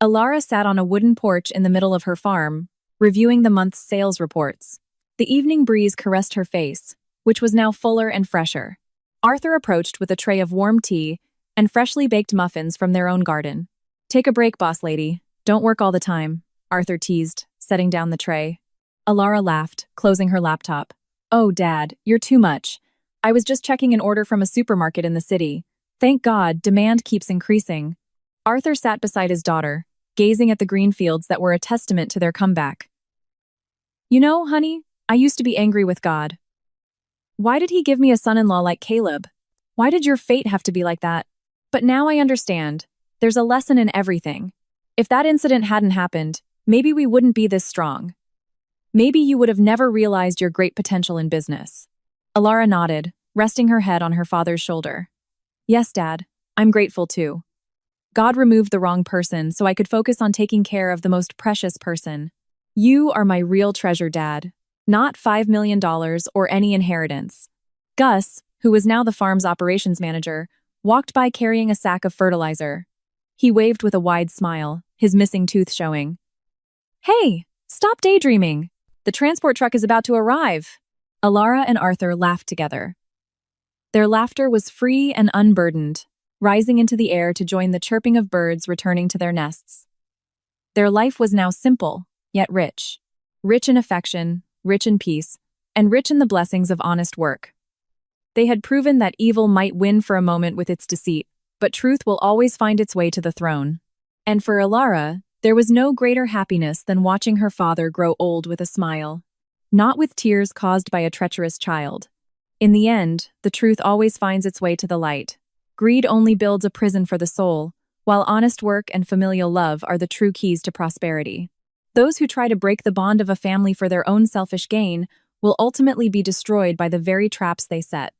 Alara sat on a wooden porch in the middle of her farm, reviewing the month's sales reports. The evening breeze caressed her face, which was now fuller and fresher. Arthur approached with a tray of warm tea and freshly baked muffins from their own garden. "Take a break, boss lady. Don't work all the time," Arthur teased, setting down the tray. Alara laughed, closing her laptop. "Oh, Dad, you're too much. I was just checking an order from a supermarket in the city. Thank God, demand keeps increasing." Arthur sat beside his daughter, gazing at the green fields that were a testament to their comeback. "You know, honey, I used to be angry with God. Why did he give me a son-in-law like Caleb? Why did your fate have to be like that? But now I understand. There's a lesson in everything. If that incident hadn't happened, maybe we wouldn't be this strong. Maybe you would have never realized your great potential in business." Alara nodded, resting her head on her father's shoulder. "Yes, Dad, I'm grateful too. God removed the wrong person so I could focus on taking care of the most precious person. You are my real treasure, Dad. Not $5 million or any inheritance." Gus, who was now the farm's operations manager, walked by carrying a sack of fertilizer. He waved with a wide smile, his missing tooth showing. "Hey, stop daydreaming. The transport truck is about to arrive." Alara and Arthur laughed together. Their laughter was free and unburdened, rising into the air to join the chirping of birds returning to their nests. Their life was now simple, yet rich. Rich in affection, rich in peace, and rich in the blessings of honest work. They had proven that evil might win for a moment with its deceit, but truth will always find its way to the throne. And for Alara, there was no greater happiness than watching her father grow old with a smile, not with tears caused by a treacherous child. In the end, the truth always finds its way to the light. Greed only builds a prison for the soul, while honest work and familial love are the true keys to prosperity. Those who try to break the bond of a family for their own selfish gain will ultimately be destroyed by the very traps they set.